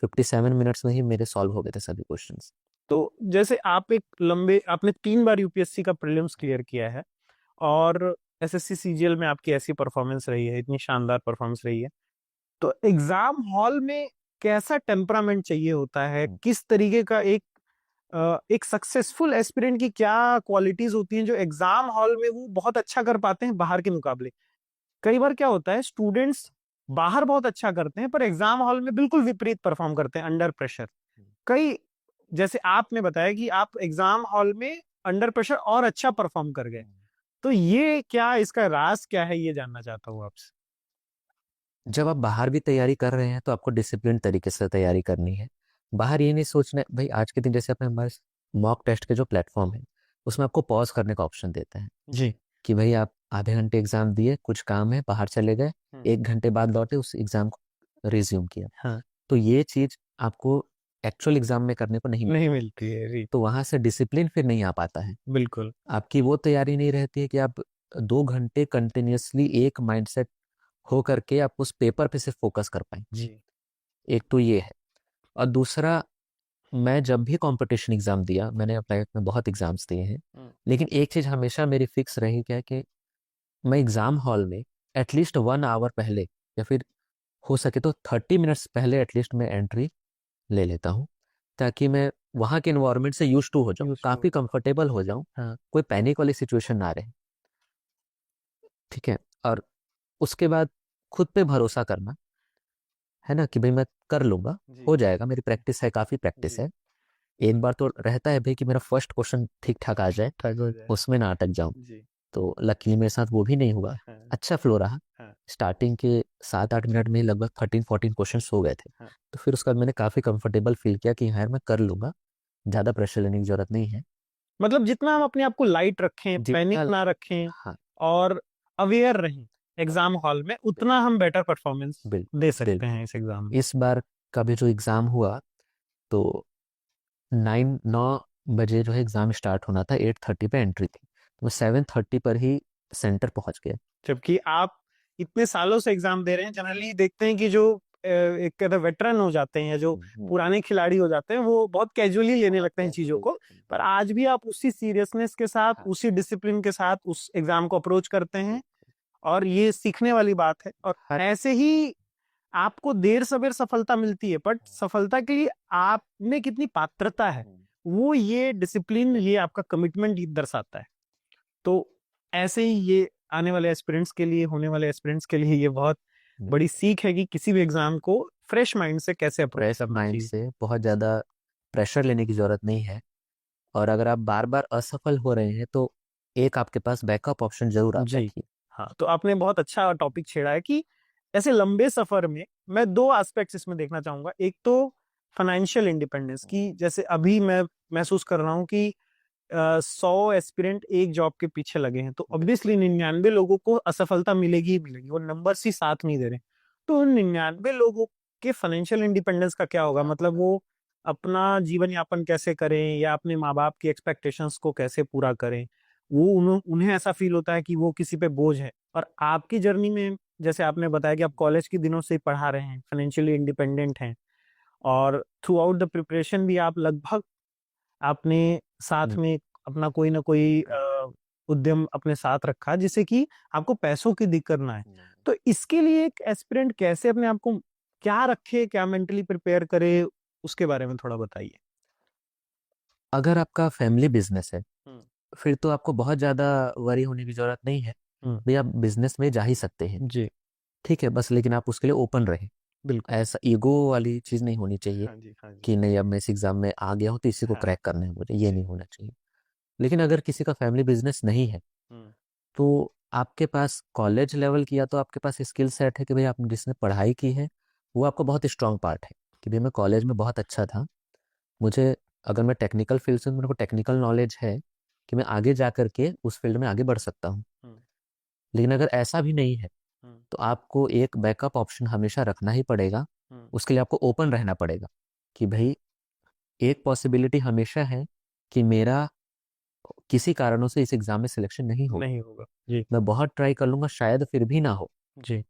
57 मिनट्स में ही मेरे सॉल्व हो गए थे सभी क्वेश्चंस। तो जैसे आप एक लंबे, आपने 3 बार यूपीएससी का प्रीलिम्स क्लियर किया है, और एसएससी सीजीएल में आपकी ऐसी परफॉर्मेंस रही है, इतनी शानदार परफॉर्मेंस रही है, तो एग्जाम हॉल में कैसा टेम्परामेंट चाहिए होता है, किस तरीके का एक सक्सेसफुल एस्पिरेंट की क्या क्वालिटीज होती हैं जो एग्जाम हॉल में वो बहुत अच्छा कर पाते हैं बाहर के मुकाबले? कई बार क्या होता है, स्टूडेंट्स बाहर बहुत अच्छा करते हैं पर एग्जाम हॉल में बिल्कुल विपरीत परफॉर्म करते हैं अंडर प्रेशर। कई, जैसे आपने बताया कि आप एग्जाम हॉल में अंडर प्रेशर और अच्छा परफॉर्म कर गए, तो ये क्या, इसका राज क्या है, ये जानना चाहता हूँ आपसे। जब आप बाहर भी तैयारी कर रहे हैं तो आपको डिसिप्लिन तरीके से तैयारी करनी है। बाहर ये नहीं सोचना है भाई, आज के दिन जैसे अपने हमारे मॉक टेस्ट के जो प्लेटफॉर्म है उसमें आपको पॉज करने का ऑप्शन देते हैं जी। कि भाई आप आधे घंटे एग्जाम दिए, कुछ काम है, बाहर चले गए, 1 घंटे बाद लौटे, उस एग्जाम को रिज्यूम किया। हाँ। तो ये चीज आपको एक्चुअल एग्जाम में करने को नहीं नहीं मिलती है जी। तो वहां से डिसिप्लिन फिर नहीं आ पाता है। बिल्कुल। आपकी वो तैयारी नहीं रहती है कि आप 2 घंटे कंटिन्यूअसली एक माइंडसेट हो करके आप उस पेपर पे सिर्फ फोकस कर पाए। जी। एक तो ये है। और दूसरा, मैं जब भी कंपटीशन एग्जाम दिया, मैंने अपने लाइफ में बहुत एग्जाम्स दिए हैं, लेकिन एक चीज हमेशा मेरी फिक्स रही क्या कि मैं एग्जाम हॉल में एटलीस्ट 1 आवर पहले या फिर हो सके तो 30 मिनट्स पहले एटलीस्ट मैं एंट्री ले लेता हूँ, ताकि मैं वहाँ के इन्वायरमेंट से यूज टू हो जाऊँ, Used to काफ़ी हो जाओ। कंफर्टेबल हो जाऊँ, हाँ। कोई पैनिक वाली सिचुएशन ना रहे। ठीक है। और उसके बाद खुद पे भरोसा करना है ना, कि भाई मैं कर लूंगा, जी। हो जाएगा, मेरी प्रैक्टिस है, काफ़ी प्रैक्टिस जी। है। एक बार तो रहता है भाई कि मेरा फर्स्ट क्वेश्चन ठीक ठाक आ जाए, ठग हो जाए। उसमें ना अटक जाऊं। जी। तो लकीली मेरे साथ वो भी नहीं हुआ। हाँ। अच्छा फ्लो रहा। हाँ। स्टार्टिंग के 7-8 मिनट में ही लगभग 13-14 क्वेश्चन हो गए थे। हाँ। तो फिर उसके बाद मैंने काफ़ी कंफर्टेबल फील किया कि यार मैं कर लूंगा, ज़्यादा प्रेशर लेने की जरूरत नहीं है। मतलब जितना हम अपने आप को लाइट रखें, पैनिक जितना ना रखें हाँ, और अवेयर रहें एग्जाम हॉल में, उतना हम बेटर परफॉर्मेंस बिल्कुल दे सकते बिल्कुल। हैं इस एग्जाम में। इस बार का भी जो एग्ज़ाम हुआ, तो 9 बजे जो है एग्ज़ाम स्टार्ट होना था, 8:30 पे एंट्री थी, तो मैं 7:30 पर ही सेंटर पहुंच गया। जबकि आप इतने सालों से एग्जाम दे रहे हैं, जनरली देखते हैं कि जो एक कहते हैं वेटरन हो जाते हैं या जो पुराने खिलाड़ी हो जाते हैं, वो बहुत कैजुअली लेने लगते हैं चीजों को। पर आज भी आप उसी सीरियसनेस के साथ, उसी डिसिप्लिन के साथ उस एग्जाम को अप्रोच करते हैं, और ये सीखने वाली बात है। और हर ऐसे ही आपको देर सवेर सफलता मिलती है, बट सफलता के लिए आप में कितनी पात्रता है, वो ये डिसिप्लिन, ये आपका कमिटमेंट दर्शाता है। तो ऐसे ही ये आने वाले एस्पिरेंट्स के लिए, होने वाले एस्पिरेंट्स के लिए ये बहुत बड़ी सीख है कि किसी भी एग्जाम को फ्रेश माइंड से कैसे अप्रोच फ्रेश करना माइंड चाहिए। से बहुत ज़्यादा प्रेशर लेने की ज़रूरत नहीं है। और अगर आप बार बार असफल हो रहे हैं तो एक आपके पास बैकअप ऑप्शन जरूर आप जी। रखिए। हाँ, तो आपने बहुत अच्छा टॉपिक छेड़ा है कि ऐसे लंबे सफर में मैं दो एस्पेक्ट्स इसमें देखना चाहूंगा। एक तो फाइनेंशियल इंडिपेंडेंस की, जैसे अभी मैं महसूस कर रहा हूँ कि 100 एस्पिरेंट एक जॉब के पीछे लगे हैं, तो ऑब्वियसली 99 लोगों को असफलता मिलेगी ही मिलेगी, वो नंबर्स ही साथ नहीं दे रहे। तो उन 99 लोगों के फाइनेंशियल इंडिपेंडेंस का क्या होगा, मतलब वो अपना जीवन यापन कैसे करें या अपने माँ बाप की एक्सपेक्टेशंस को कैसे पूरा करें। वो उन्हें ऐसा फील होता है कि वो किसी पे बोझ है। और आपकी जर्नी में, जैसे आपने बताया कि आप कॉलेज के दिनों से ही पढ़ा रहे हैं, फाइनेंशियली इंडिपेंडेंट हैं, और थ्रू आउट द प्रिपरेशन भी आप लगभग आपने साथ में अपना कोई ना कोई उद्यम अपने साथ रखा, जिससे कि आपको पैसों की दिक्कत ना है। तो इसके लिए एक एस्पिरेंट कैसे अपने आप को क्या रखे, क्या मेंटली प्रिपेयर करे, उसके बारे में थोड़ा बताइए। अगर आपका फैमिली बिजनेस है हम्म। फिर तो आपको बहुत ज़्यादा वरी होने की ज़रूरत नहीं है। हम्म। भाई आप बिजनेस में जा ही सकते हैं। जी। ठीक है, बस लेकिन आप उसके लिए ओपन रहे। बिल्कुल। ऐसा ईगो वाली चीज़ नहीं होनी चाहिए हाँ जी, हाँ जी। कि नहीं अब मैं इस एग्ज़ाम में आ गया हूँ तो इसी को हाँ। क्रैक करना है मुझे, ये जी। नहीं होना चाहिए। लेकिन अगर किसी का फैमिली बिजनेस नहीं है हम्म। तो आपके पास कॉलेज लेवल की या तो आपके पास स्किल सेट है कि भाई आप जिसने पढ़ाई की है वो आपका बहुत स्ट्रांग पार्ट है कि भाई मैं कॉलेज में बहुत अच्छा था, मुझे, अगर मैं टेक्निकल फील्ड से हूं, मेरे को टेक्निकल नॉलेज है कि मैं आगे जा करके उस फील्ड में आगे बढ़ सकता हूँ। हम्म। लेकिन अगर ऐसा भी नहीं है हम्म। तो आपको एक बैकअप ऑप्शन हमेशा रखना ही पड़ेगा। हम्म। उसके लिए आपको ओपन रहना पड़ेगा कि भाई एक पॉसिबिलिटी हमेशा है कि मेरा किसी कारणों से इस एग्जाम में सिलेक्शन नहीं होगा, नहीं होगा जी। मैं बहुत ट्राई कर लूंगा, शायद फिर भी ना हो। जी।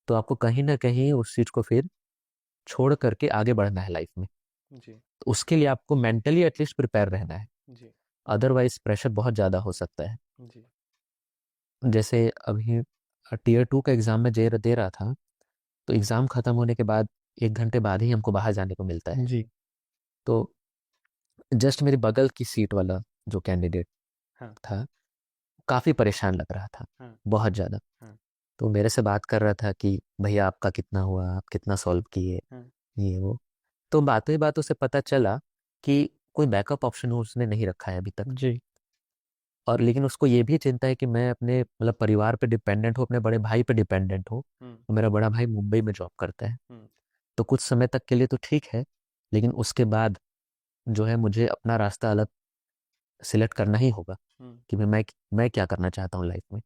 तो आपको कहीं ना कहीं उस चीज को फिर छोड़ करके आगे बढ़ना है लाइफ में। जी। तो उसके लिए आपको मेंटली एटलीस्ट प्रिपेयर रहना है, जी। अदरवाइज प्रेशर बहुत ज़्यादा हो सकता है। जी। जैसे अभी Tier 2 का एग्ज़ाम में दे रहा था, तो एग्ज़ाम ख़त्म होने के बाद 1 घंटे बाद ही हमको बाहर जाने को मिलता है। जी। तो जस्ट मेरे बगल की सीट वाला जो कैंडिडेट हाँ। था काफ़ी परेशान लग रहा था, हाँ। बहुत ज़्यादा। हाँ। तो मेरे से बात कर रहा था कि भैया आपका कितना हुआ, आप कितना सॉल्व किए, ये वो। तो बातों ही बातों से पता चला कि कोई बैकअप ऑप्शन उसने नहीं रखा है अभी तक। जी। और लेकिन उसको ये भी चिंता है कि मैं अपने मतलब परिवार पे डिपेंडेंट हूँ, अपने बड़े भाई पे डिपेंडेंट हूँ। और मेरा बड़ा भाई मुंबई में जॉब करता है। तो कुछ समय तक के लिए तो ठीक है, लेकिन उसके बाद जो है मुझे अपना रास्ता अलग सिलेक्ट करना ही होगा कि मैं क्या करना चाहता हूँ लाइफ में।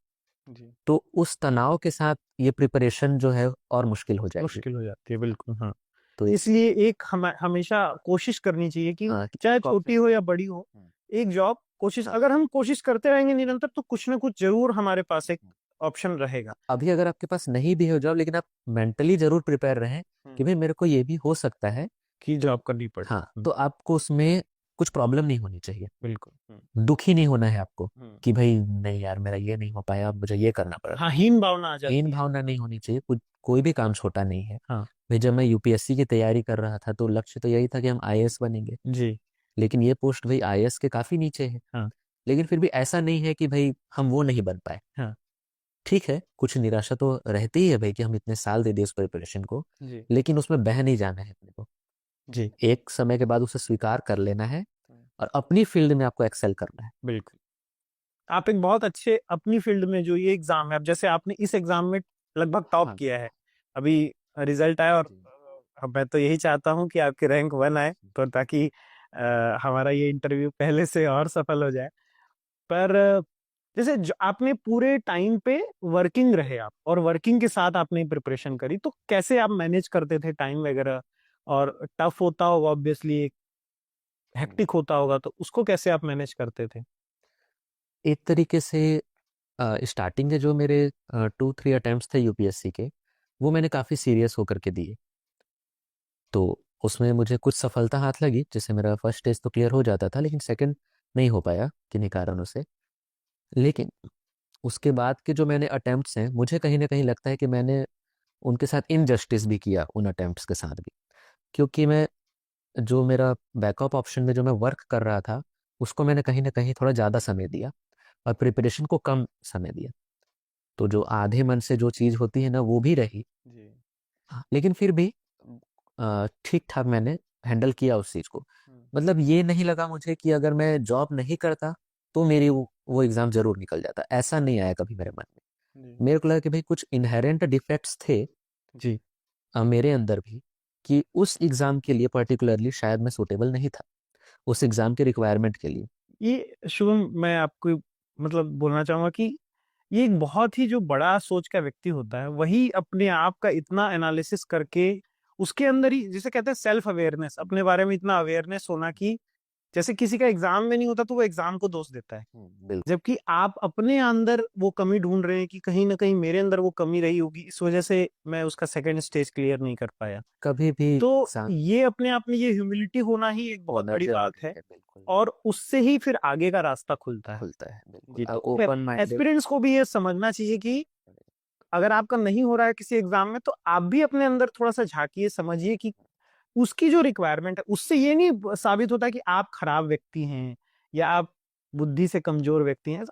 जी। तो उस तनाव के साथ ये प्रिपरेशन जो है और मुश्किल हो जाएगी। मुश्किल हो जाती है, बिल्कुल। हाँ, तो इसलिए एक हमेशा कोशिश करनी चाहिए कि हाँ, चाहे छोटी हो या बड़ी हो, एक जॉब कोशिश, अगर हम कोशिश करते रहेंगे निरंतर, तो कुछ ना कुछ जरूर हमारे पास एक ऑप्शन रहेगा। अभी अगर आपके पास नहीं भी हो जॉब, लेकिन आप मेंटली जरूर प्रिपेयर रहें कि भाई मेरे को ये भी हो सकता है कि जॉब करनी पड़े। हाँ, तो आपको उसमें कुछ प्रॉब्लम नहीं होनी चाहिए, बिल्कुल। दुखी नहीं होना है आपको कि भाई नहीं यार मेरा ये नहीं हो पाया, अब मुझे ये करना पड़ा। हाँ, हीन भावना आ जाती हीन है। भावना नहीं होनी चाहिए, कोई भी काम छोटा नहीं है। हाँ। भाई जब मैं यूपीएससी की तैयारी कर रहा था तो लक्ष्य तो यही था कि हम आईएएस बनेंगे, जी। लेकिन ये पोस्ट भाई आईएएस के काफी नीचे है। हाँ। लेकिन फिर भी ऐसा नहीं है कि भाई हम वो नहीं बन पाए। हाँ। ठीक है, कुछ निराशा तो रहती ही है भाई कि हम इतने साल दे दिए उस प्रिपरेशन को, जी। लेकिन उसमें बह नहीं जाना है अपने को। जी। एक समय के बाद उसे स्वीकार कर लेना है और अपनी फील्ड में आपको एक्सेल करना है। बिल्कुल। आप एक बहुत अच्छे अपनी फील्ड में जो ये एग्जाम है, अब जैसे आपने इस एग्जाम में लगभग टॉप हाँ किया है, अभी रिजल्ट आया, और जी। अब मैं तो यही चाहता हूँ कि आपके रैंक 1 आए, तो ताकि हमारा ये इंटरव्यू पहले से और सफल हो जाए। पर जैसे आपने पूरे टाइम पे वर्किंग रहे आप, और वर्किंग के साथ आपने प्रिपरेशन करी, तो कैसे आप मैनेज करते थे टाइम वगैरह? और टफ होता होगा ऑब्वियसली, हेक्टिक होता होगा, तो उसको कैसे आप मैनेज करते थे? एक तरीके से स्टार्टिंग के जो मेरे 2-3 अटेम्प्ट्स थे यूपीएससी के, वो मैंने काफ़ी सीरियस होकर के दिए। तो उसमें मुझे कुछ सफलता हाथ लगी, जैसे मेरा फर्स्ट टेस्ट तो क्लियर हो जाता था, लेकिन सेकंड नहीं हो पाया किन्हीं कारणों से। लेकिन उसके बाद के जो मैंने अटेम्प्ट्स हैं, मुझे कहीं ना कहीं लगता है कि मैंने उनके साथ इनजस्टिस भी किया उन अटेम्प्ट्स के साथ भी, क्योंकि मैं जो मेरा बैकअप ऑप्शन में जो मैं वर्क कर रहा था उसको मैंने कहीं ना कहीं थोड़ा ज़्यादा समय दिया और प्रिपरेशन को कम समय दिया। तो जो आधे मन से जो चीज़ होती है ना वो भी रही, जी। लेकिन फिर भी ठीक ठाक मैंने हैंडल किया उस चीज़ को। मतलब ये नहीं लगा मुझे कि अगर मैं जॉब नहीं करता तो मेरी वो एग्ज़ाम जरूर निकल जाता, ऐसा नहीं आया कभी मेरे मन में। जी। मेरे को लगा कि भाई कुछ इनहेरेंट डिफेक्ट्स थे जी। मेरे अंदर भी, कि उस एग्ज़ाम के लिए पर्टिकुलरली शायद मैं सूटेबल नहीं था उस एग्ज़ाम के रिक्वायरमेंट के लिए। ये शुभम, मैं आपको मतलब बोलना चाहूंगा कि ये एक बहुत ही जो बड़ा सोच का व्यक्ति होता है, वही अपने आप का इतना एनालिसिस करके, उसके अंदर ही जिसे कहते हैं सेल्फ अवेयरनेस, अपने बारे में इतना अवेयरनेस होना कि जैसे किसी का एग्जाम में नहीं होता तो वो एग्जाम को दोष देता है, बिल्कुल। जबकि आप अपने अंदर वो कमी ढूंढ रहे हैं कि कहीं ना कहीं मेरे अंदर वो कमी रही होगी, इस वजह से मैं उसका सेकंड स्टेज क्लियर नहीं कर पाया। कभी भी तो ये अपने आप में ये ह्यूमिलिटी होना ही एक बहुत बड़ी बात है, बिल्कुल और उससे ही फिर आगे का रास्ता खुलता है। खुलता है, बिल्कुल जी। तो ओपन माइंडेड। एस्पिरेंट्स को भी ये समझना चाहिए कि अगर आपका नहीं हो रहा है किसी एग्जाम में, तो आप भी अपने अंदर थोड़ा सा झांकिए, समझिए कि उसकी जो रिक्वायरमेंट है, उससे ये नहीं साबित होता कि आप खराब व्यक्ति हैं या आप बुद्धि से कमजोर व्यक्ति हैं।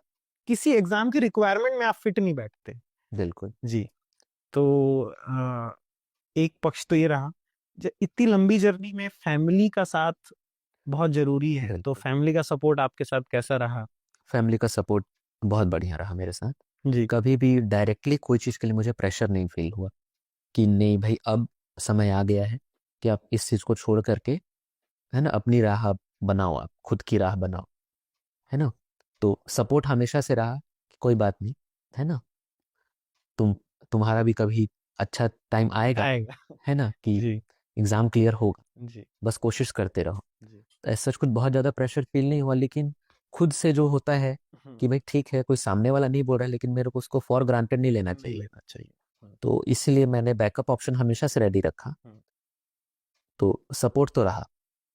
किसी एग्जाम की रिक्वायरमेंट में आप फिट नहीं बैठते। बिल्कुल। जी। तो एक पक्ष तो ये रहा, इतनी लंबी जर्नी में फैमिली का साथ बहुत जरूरी है, तो बिल्कुल, फैमिली का सपोर्ट आपके साथ कैसा रहा? फैमिली का सपोर्ट बहुत बढ़िया रहा मेरे साथ। जी। कभी भी डायरेक्टली कोई चीज़ के लिए मुझे प्रेशर नहीं फील हुआ कि नहीं भाई अब समय आ गया है कि आप इस चीज़ को छोड़ करके, है ना, अपनी राह बनाओ, आप खुद की राह बनाओ, है ना। तो सपोर्ट हमेशा से रहा कि कोई बात नहीं, है ना, तुम तुम्हारा भी कभी अच्छा टाइम आएगा, आएगा। है ना, कि जी। एग्ज़ाम क्लियर होगा, जी। बस कोशिश करते रहो। जी। तो ऐसा कुछ बहुत ज़्यादा प्रेशर फील नहीं हुआ, लेकिन खुद से जो होता है कि भाई ठीक है कोई सामने वाला नहीं बोल रहा है, लेकिन मेरे को उसको फॉर ग्रांटेड नहीं लेना नहीं चाहिए। लेना चाहिए। तो इसलिए मैंने बैकअप ऑप्शन हमेशा से रेडी रखा। तो सपोर्ट तो रहा,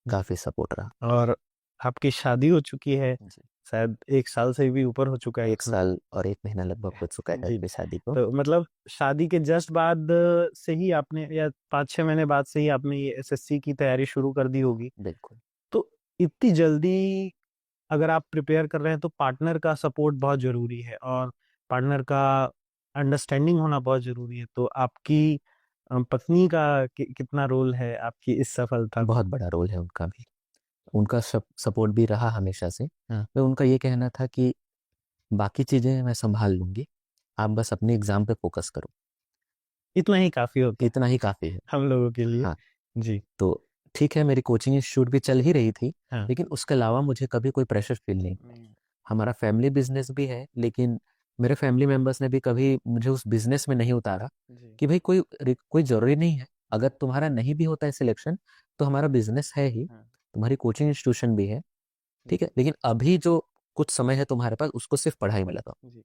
काफ़ी सपोर्ट रहा। और आपकी शादी हो चुकी है, जी। शायद 1 साल से भी ऊपर हो चुका है। 1 साल और 1 महीना लगभग हो चुका है जी। अभी शादी को। तो मतलब शादी के जस्ट बाद से ही आपने, या 5-6 महीने बाद से ही आपने ये एसएससी की तैयारी शुरू कर दी होगी? बिल्कुल। तो इतनी जल्दी अगर आप प्रिपेयर कर रहे हैं, तो पार्टनर का सपोर्ट बहुत जरूरी है, और पार्टनर का अंडरस्टैंडिंग होना बहुत जरूरी है। तो आपकी पत्नी का कितना रोल है आपकी इस सफलता में? बहुत बड़ा रोल है उनका भी। उनका सपोर्ट भी रहा हमेशा से। हाँ। मैं उनका ये कहना था कि बाकी चीज़ें मैं संभाल लूंगी, आप बस अपने एग्जाम पे फोकस करो, इतना ही काफी होता है इतना ही काफ़ी है। हम लोगों के लिए। हाँ। जी। तो ठीक है, मेरी कोचिंग इंस्टीट्यूट भी चल ही रही थी, हाँ। लेकिन उसके अलावा मुझे कभी कोई प्रेशर फील नहीं। हमारा फैमिली बिजनेस भी है, लेकिन मेरे फैमिली मेंबर्स ने भी कभी मुझे उस बिजनेस में नहीं उतारा जी। कि भाई कोई जरूरी नहीं है, अगर तुम्हारा नहीं भी होता है सिलेक्शन तो हमारा बिजनेस है ही, हाँ। तुम्हारी कोचिंग इंस्टीट्यूशन भी है, जी। ठीक है, लेकिन अभी जो कुछ समय है तुम्हारे पास उसको सिर्फ पढ़ाई में लगाओ। जी।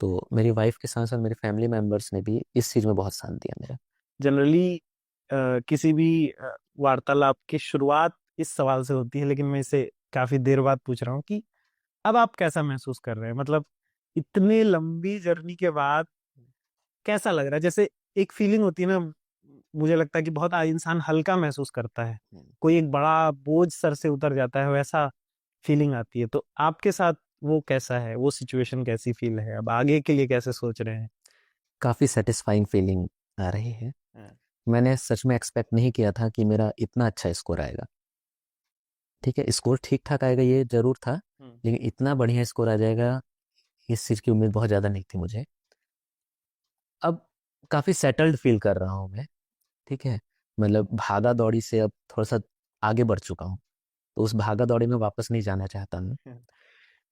तो मेरी वाइफ के साथ साथ मेरे फैमिली मेंबर्स ने भी इस चीज़ में बहुत साथ दिया मेरा। जनरली किसी भी वार्तालाप की शुरुआत इस सवाल से होती है, लेकिन मैं इसे काफी देर बाद पूछ रहा हूँ कि अब आप कैसा महसूस कर रहे हैं? मतलब इतने लंबी जर्नी के बाद कैसा लग रहा है? जैसे एक फीलिंग होती है ना, मुझे लगता है कि बहुत इंसान हल्का महसूस करता है, कोई एक बड़ा बोझ सर से उतर जाता है, वैसा फीलिंग आती है। तो आपके साथ वो कैसा है? वो सिचुएशन कैसी फील है? अब आगे के लिए कैसे सोच रहे हैं? काफ़ी सेटिस्फाइंग फीलिंग आ रही है। हाँ। मैंने सच में एक्सपेक्ट नहीं किया था कि मेरा इतना अच्छा स्कोर आएगा। ठीक है, स्कोर ठीक ठाक आएगा ये जरूर था, हम्म। लेकिन इतना बढ़िया स्कोर आ जाएगा इस चीज़ की उम्मीद बहुत ज़्यादा नहीं थी मुझे। अब काफ़ी सेटल्ड फील कर रहा हूँ मैं। ठीक है, मतलब भागा दौड़ी से अब थोड़ा सा आगे बढ़ चुका हूँ, तो उस भागा दौड़ी में वापस नहीं जाना चाहता मैं।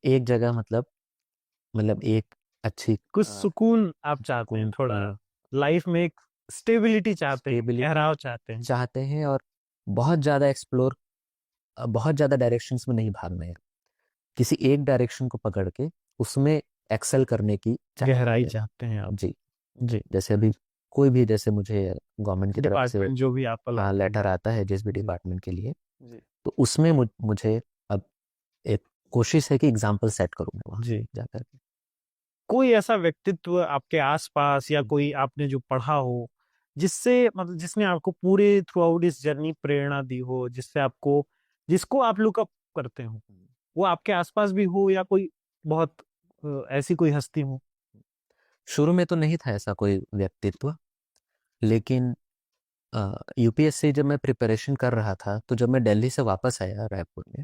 एक जगह मतलब एक अच्छी कुछ सुकून आप चाहते हैं, थोड़ा लाइफ में एक स्टेबिलिटी चाहते हैं, स्टेबिलिटी ठहराव चाहते हैं। चाहते हैं, और बहुत ज़्यादा एक्सप्लोर, बहुत ज़्यादा डायरेक्शंस में नहीं भागना है, किसी एक डायरेक्शन को पकड़ के उसमें एक्सेल करने की चाहते गहराई हैं। चाहते हैं आप? जी। जी। जैसे अभी कोई भी, जैसे मुझे गवर्नमेंट की तरफ से डिपार्टमेंट जो भी आप हाँ अलाउड लेटर आता है जिस भी जी। डिपार्टमेंट के लिए, जी। तो उसमें मुझे अब एक कोशिश है कि एग्जाम्पल सेट करूँ मैं वहाँ जी। जाकर के। कोई ऐसा व्यक्तित्व आपके आसपास या कोई आपने जो पढ़ा हो, जिससे मतलब जिसने आपको पूरे थ्रू आउट इस जर्नी प्रेरणा दी हो, जिससे आपको, जिसको आप लुक अप करते हो, वो आपके आसपास भी हो या कोई बहुत ऐसी कोई हस्ती हो? शुरू में तो नहीं था ऐसा कोई व्यक्तित्व, लेकिन यूपीएससी जब मैं प्रिपरेशन कर रहा था, तो जब मैं दिल्ली से वापस आया रायपुर में,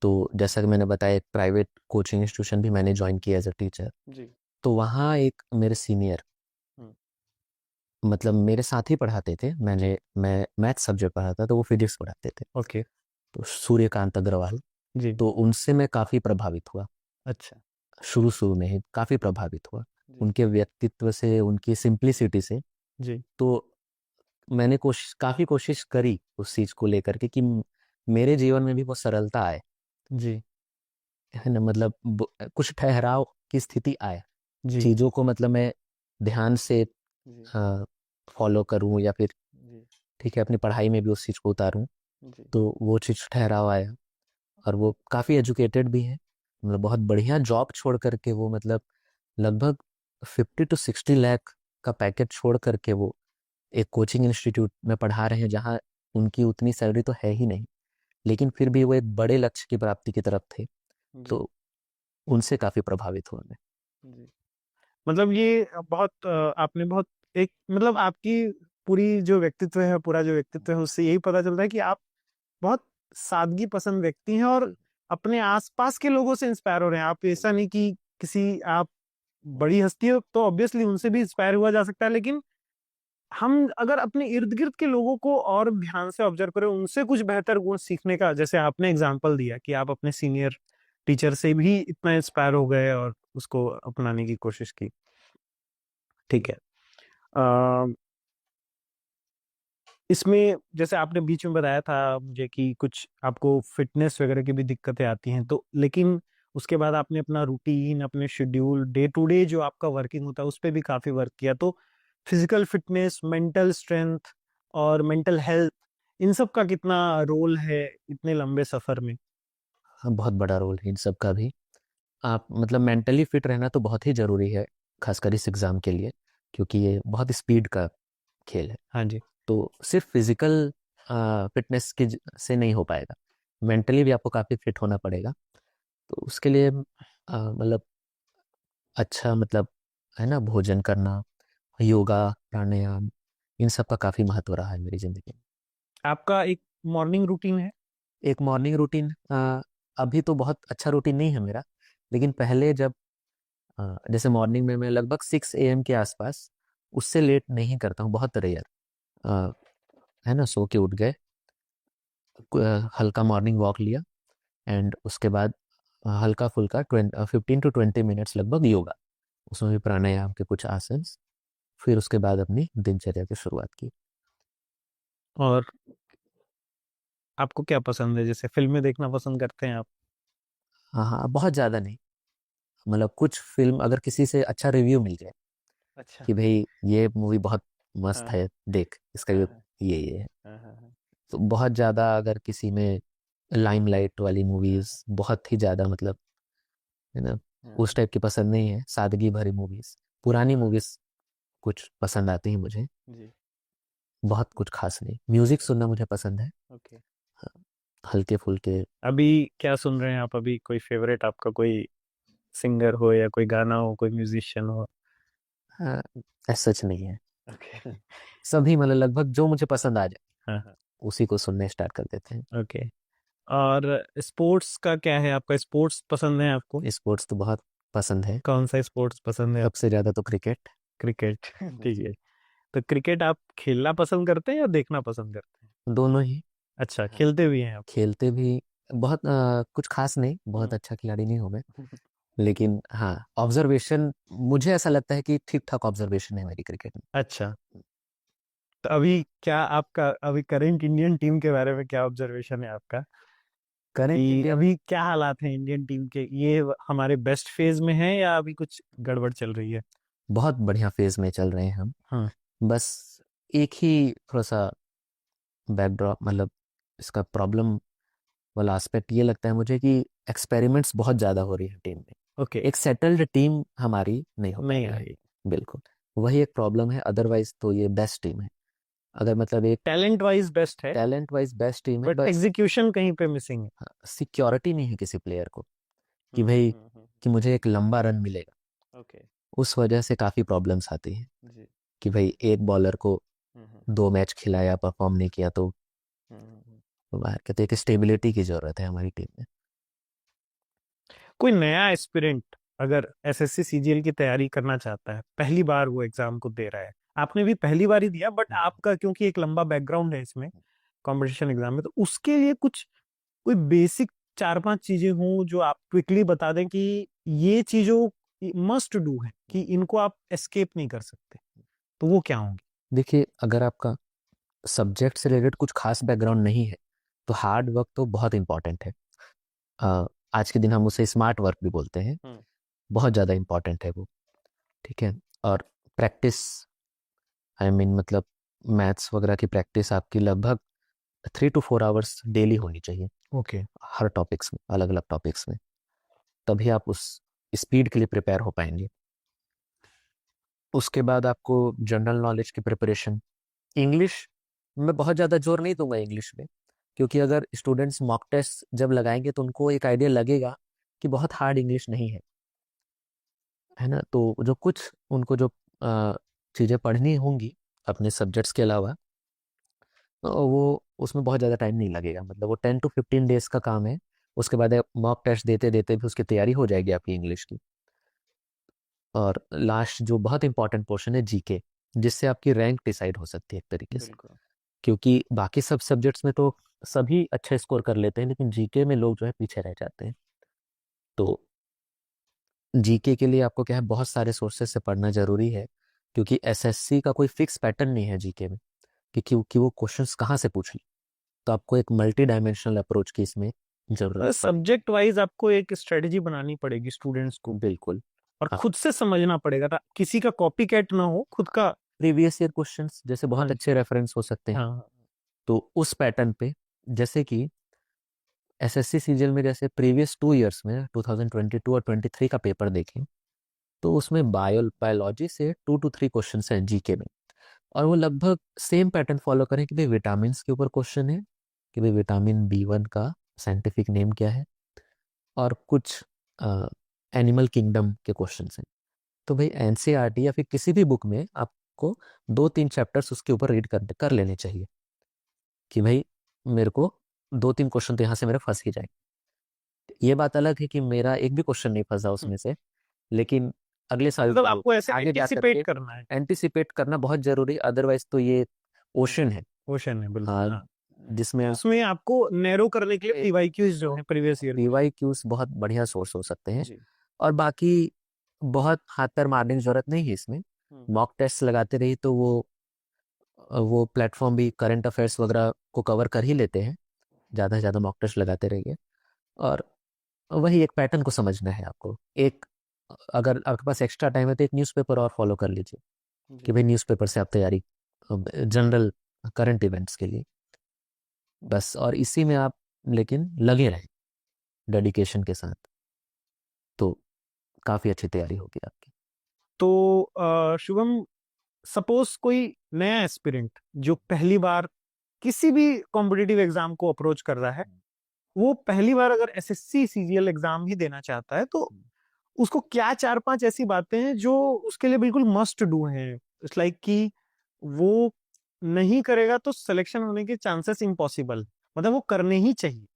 तो जैसा कि मैंने बताया एक प्राइवेट कोचिंग इंस्टीट्यूशन भी मैंने ज्वाइन किया एज अ टीचर। जी। तो वहाँ एक मेरे सीनियर, हम्म। मतलब मेरे साथ ही पढ़ाते थे, मैं मैथ सब्जेक्ट पढ़ाता तो वो फिजिक्स पढ़ाते थे, ओके। तो सूर्यकांत अग्रवाल, जी। तो उनसे मैं काफ़ी प्रभावित हुआ। अच्छा। शुरू शुरू में ही काफ़ी प्रभावित हुआ जी। उनके व्यक्तित्व से, उनकी सिंप्लिसिटी से। जी। तो मैंने काफ़ी कोशिश करी उस चीज़ को लेकर के कि मेरे जीवन में भी वो सरलता आए, जी। है ना, मतलब कुछ ठहराव की स्थिति आए, जी। चीज़ों को मतलब मैं ध्यान से जी। फॉलो करूं, या फिर जी। ठीक है अपनी पढ़ाई में भी उस चीज़ को उतारूं। जी। तो वो चीज़ ठहराव आया, और वो काफ़ी एजुकेटेड भी है, मतलब बहुत बढ़िया जॉब छोड़ करके वो, मतलब लगभग 50 to 60 लाख का पैकेज छोड़ करके वो एक कोचिंग इंस्टीट्यूट में पढ़ा रहे हैं, जहाँ उनकी उतनी सैलरी तो है ही नहीं, लेकिन फिर भी वो एक बड़े लक्ष्य की प्राप्ति की तरफ थे। जी। तो उनसे काफ़ी प्रभावित हुआ मैं। जी। मतलब ये बहुत आपने बहुत एक मतलब आपकी पूरी जो व्यक्तित्व है, पूरा जो व्यक्तित्व है, उससे यही पता चलता है कि आप बहुत सादगी पसंद व्यक्ति हैं और अपने आसपास के लोगों से इंस्पायर हो रहे हैं। आप ऐसा नहीं कि किसी आप बड़ी हस्ती हो तो ऑब्वियसली उनसे भी इंस्पायर हुआ जा सकता है, लेकिन हम अगर अपने इर्द गिर्द के लोगों को और ध्यान से ऑब्जर्व करें, उनसे कुछ बेहतर गुण सीखने का, जैसे आपने एग्जाम्पल दिया कि आप अपने सीनियर टीचर से भी इतना इंस्पायर हो गए और उसको अपनाने की कोशिश की। ठीक है। इसमें जैसे आपने बीच में बताया था मुझे कि कुछ आपको फिटनेस वगैरह की भी दिक्कतें आती हैं, तो लेकिन उसके बाद आपने अपना रूटीन, अपने शेड्यूल, डे टू डे जो आपका वर्किंग होता है उस पर भी काफी वर्क किया। तो फिजिकल फिटनेस, मेंटल स्ट्रेंथ और मेंटल हेल्थ, इन सब का कितना रोल है इतने लंबे सफर में? हाँ, बहुत बड़ा रोल है इन सब का भी। आप मतलब मेंटली फिट रहना तो बहुत ही ज़रूरी है, खासकर इस एग्ज़ाम के लिए, क्योंकि ये बहुत स्पीड का खेल है। हाँ जी। तो सिर्फ फिजिकल फिटनेस से नहीं हो पाएगा, मेंटली भी आपको काफ़ी फिट होना पड़ेगा। तो उसके लिए मतलब अच्छा, मतलब है ना, भोजन करना, योगा, प्राणायाम, इन सब का काफ़ी महत्व रहा है मेरी ज़िंदगी में। आपका एक मॉर्निंग रूटीन है? एक मॉर्निंग रूटीन, अभी तो बहुत अच्छा रूटीन नहीं है मेरा, लेकिन पहले जब जैसे मॉर्निंग में मैं लगभग 6 AM के आसपास, उससे लेट नहीं करता हूँ, बहुत रेयर, है ना, सो के उठ गए, हल्का मॉर्निंग वॉक लिया, एंड उसके बाद हल्का फुल्का 15 to 20 मिनट्स लगभग योगा, उसमें भी प्राणायाम के कुछ आसन, फिर उसके बाद अपनी दिनचर्या की शुरुआत की। और आपको क्या पसंद है, जैसे फिल्में देखना पसंद करते हैं आप? हाँ हाँ, बहुत ज़्यादा नहीं, मतलब कुछ फिल्म अगर किसी से अच्छा रिव्यू मिल जाए अच्छा। कि भाई ये मूवी बहुत मस्त हाँ है, देख इसका हाँ ये है, हाँ हाँ हाँ तो बहुत ज़्यादा अगर किसी में लाइमलाइट वाली मूवीज़ बहुत ही ज़्यादा, मतलब, है ना, हाँ, उस टाइप की पसंद नहीं है, सादगी भरी मूवीज़, पुरानी मूवीज़ कुछ पसंद आती हैं मुझे, जी। बहुत कुछ खास नहीं। म्यूज़िक सुनना मुझे पसंद है, ओके। हल्के फुल्के। अभी क्या सुन रहे हैं आप? अभी कोई फेवरेट आपका, कोई सिंगर हो या कोई गाना हो, कोई म्यूजिशियन हो? हाँ, ऐसा सच नहीं है, ओके। सभी मतलब लगभग जो मुझे पसंद आ जाए हाँ हाँ। उसी को सुनने स्टार्ट कर देते हैं। ओके। और स्पोर्ट्स का क्या है आपका? स्पोर्ट्स पसंद है आपको? स्पोर्ट्स तो बहुत पसंद है, कौन सा स्पोर्ट्स पसंद है सबसे आपको? ज़्यादा तो क्रिकेट। क्रिकेट। ठीक जी, है। तो क्रिकेट आप खेलना पसंद करते हैं या देखना पसंद करते हैं? दोनों ही। अच्छा, हाँ, खेलते भी हैं आप? खेलते भी, बहुत कुछ खास नहीं, बहुत हम्म। अच्छा खिलाड़ी नहीं हूँ मैं, लेकिन हाँ, ऑब्जर्वेशन, मुझे ऐसा लगता है कि ठीक ठाक ऑब्जर्वेशन है मेरी क्रिकेट में। अच्छा। तो अभी क्या आपका, अभी करंट इंडियन टीम के बारे में क्या ऑब्जर्वेशन है आपका? करेंट कि इंडियन, अभी क्या हालात हैं इंडियन टीम के? ये हमारे बेस्ट फेज में है या अभी कुछ गड़बड़ चल रही है? बहुत बढ़िया फेज में चल रहे हैं हम, हाँ। बस एक ही थोड़ा सा बैकड्रॉप, मतलब इसका प्रॉब्लम वाला एस्पेक्ट ये लगता है मुझे कि एक्सपेरिमेंट्स बहुत ज़्यादा हो रही है टीम में, ओके। एक सेटल्ड टीम हमारी नहीं हो पा नहीं रही आ है। रही। बिल्कुल, वही एक प्रॉब्लम है, अदरवाइज तो ये बेस्ट टीम है, अगर मतलब एक टैलेंट वाइज बेस्ट है, टैलेंट वाइज बेस्ट टीम है, बट बस एग्जीक्यूशन कहीं पे मिसिंग है। सिक्योरिटी नहीं है किसी प्लेयर को कि हम्म भाई, हम्म हम्म कि मुझे एक लंबा रन मिलेगा, ओके। उस वजह से काफ़ी प्रॉब्लम्स आती हैं जी। कि भाई एक बॉलर को हम्म 2 मैच खिलाया, परफॉर्म नहीं किया, तो हम्म। बाहर कहते हैं कि स्टेबिलिटी की ज़रूरत है हमारी टीम में। कोई नया एस्पिरेंट अगर एसएससी सीजीएल की तैयारी करना चाहता है, पहली बार वो एग्जाम को दे रहा है, आपने भी पहली बार ही दिया, बट आपका क्योंकि एक लंबा बैकग्राउंड है इसमें, कंपटीशन एग्जाम में, तो उसके लिए कुछ कोई बेसिक 4-5 चीजें हों जो आप क्विकली बता दें कि ये चीजों मस्ट डू है, कि इनको आप एस्केप नहीं कर सकते, तो वो क्या होंगी? देखिए, अगर आपका सब्जेक्ट से रिलेटेड कुछ खास बैकग्राउंड नहीं है, तो हार्ड वर्क तो बहुत इंपॉर्टेंट है। अ, आज के दिन हम उसे स्मार्ट वर्क भी बोलते हैं, हम्म। बहुत ज़्यादा इंपॉर्टेंट है वो, ठीक है। और प्रैक्टिस, मतलब मैथ्स वगैरह की प्रैक्टिस आपकी लगभग 3 to 4 आवर्स डेली होनी चाहिए, ओके। हर टॉपिक्स में, अलग अलग टॉपिक्स में, तभी आप उस स्पीड के लिए प्रिपेयर हो पाएंगे। उसके बाद आपको जनरल नॉलेज की प्रिपरेशन, इंग्लिश में बहुत ज़्यादा जोर नहीं दूंगा इंग्लिश में, क्योंकि अगर स्टूडेंट्स मॉक टेस्ट जब लगाएंगे तो उनको एक आइडिया लगेगा कि बहुत हार्ड इंग्लिश नहीं है, है ना, तो जो कुछ उनको जो चीज़ें पढ़नी होंगी अपने सब्जेक्ट्स के अलावा, वो उसमें बहुत ज़्यादा टाइम नहीं लगेगा, मतलब वो 10 to 15 डेज का काम है। उसके बाद मॉक टेस्ट देते देते भी उसकी तैयारी हो जाएगी आपकी इंग्लिश की। और लास्ट जो बहुत इंपॉर्टेंट पोर्शन है, जीके, जिससे आपकी रैंक डिसाइड हो सकती है एक तरीके से, बिल्कुल। क्योंकि बाकी सब सब्जेक्ट्स में तो सभी अच्छे स्कोर कर लेते हैं, लेकिन जीके में लोग जो है पीछे रह जाते हैं। तो जीके के लिए आपको क्या है, बहुत सारे सोर्सेज से पढ़ना जरूरी है, क्योंकि एसएससी का कोई फिक्स पैटर्न नहीं है जीके में कि वो क्वेश्चंस कहाँ से पूछ ली, तो आपको एक मल्टी डायमेंशनल अप्रोच की इसमें जरूरत पड़ेगी। सब्जेक्ट वाइज आपको एक स्ट्रेटेजी बनानी पड़ेगी स्टूडेंट्स को, बिल्कुल। और खुद से समझना पड़ेगा था, किसी का कॉपी कैट ना हो, खुद का। प्रीवियस ईयर क्वेश्चंस जैसे हाँ बहुत जी। अच्छे रेफरेंस हो सकते हैं, हाँ। तो उस पैटर्न पे, जैसे कि एसएससी सीजीएल में जैसे प्रीवियस 2 इयर्स में 2022 और 23 का पेपर देखें, तो उसमें बायोलॉजी से 2 to 3 क्वेश्चन हैं जीके में, और वो लगभग सेम पैटर्न फॉलो करें कि भाई विटामिन के ऊपर क्वेश्चन है, कि भाई विटामिन B1 का साइंटिफिक नेम क्या है, और कुछ एनिमल किंगडम के क्वेश्चन हैं। तो भाई एनसीईआरटी या फिर किसी भी बुक में आपको 2-3 चैप्टर्स उसके ऊपर रीड कर लेने चाहिए कि भाई मेरे को 2-3 क्वेश्चन तो यहाँ से मेरे फंस ही जाएंगे। ये बात अलग है कि मेरा एक भी क्वेश्चन नहीं फंसा उसमें से, लेकिन अगले साल मतलब आपको ऐसे आगे जा एंटिसिपेट करके करना है। एंटिसिपेट करना बहुत जरूरी, अदरवाइज तो ये ओशन है। क्वेश्चन है बिल्कुल, हाँ, हाँ। जिसमें उसमें आपको नैरो करने के लिए पीवाईक्यूज जो है प्रीवियस ईयर पीवाईक्यूज बहुत बढ़िया सोर्स हो सकते हैं। जी। और बाकी बहुत हाथ पैर मारने की जरूरत नहीं है इसमें। मॉक टेस्ट लगाते रही तो वो प्लेटफॉर्म भी करंट अफेयर्स वगैरह को कवर कर ही लेते हैं। ज़्यादा से ज़्यादा मॉक टेस्ट लगाते रहिए, और वही एक पैटर्न को समझना है आपको। एक, अगर आपके पास एक्स्ट्रा टाइम है तो एक न्यूज़पेपर और फॉलो कर लीजिए कि भाई न्यूज़पेपर से आप तैयारी जनरल करंट इवेंट्स के लिए, बस। और इसी में आप लेकिन लगे रहें डेडिकेशन के साथ, तो काफ़ी अच्छी तैयारी होगी आपकी। तो शुभम, सपोज कोई नया एस्पिरेंट जो पहली बार किसी भी कॉम्पिटिटिव एग्जाम को अप्रोच कर रहा है, वो पहली बार अगर एसएससी सीजीएल एग्जाम ही देना चाहता है, तो उसको क्या 4-5 ऐसी बातें हैं जो उसके लिए बिल्कुल मस्ट डू हैं? इट्स लाइक कि वो नहीं करेगा तो सिलेक्शन होने के चांसेस इम्पॉसिबल, मतलब वो करने ही चाहिए।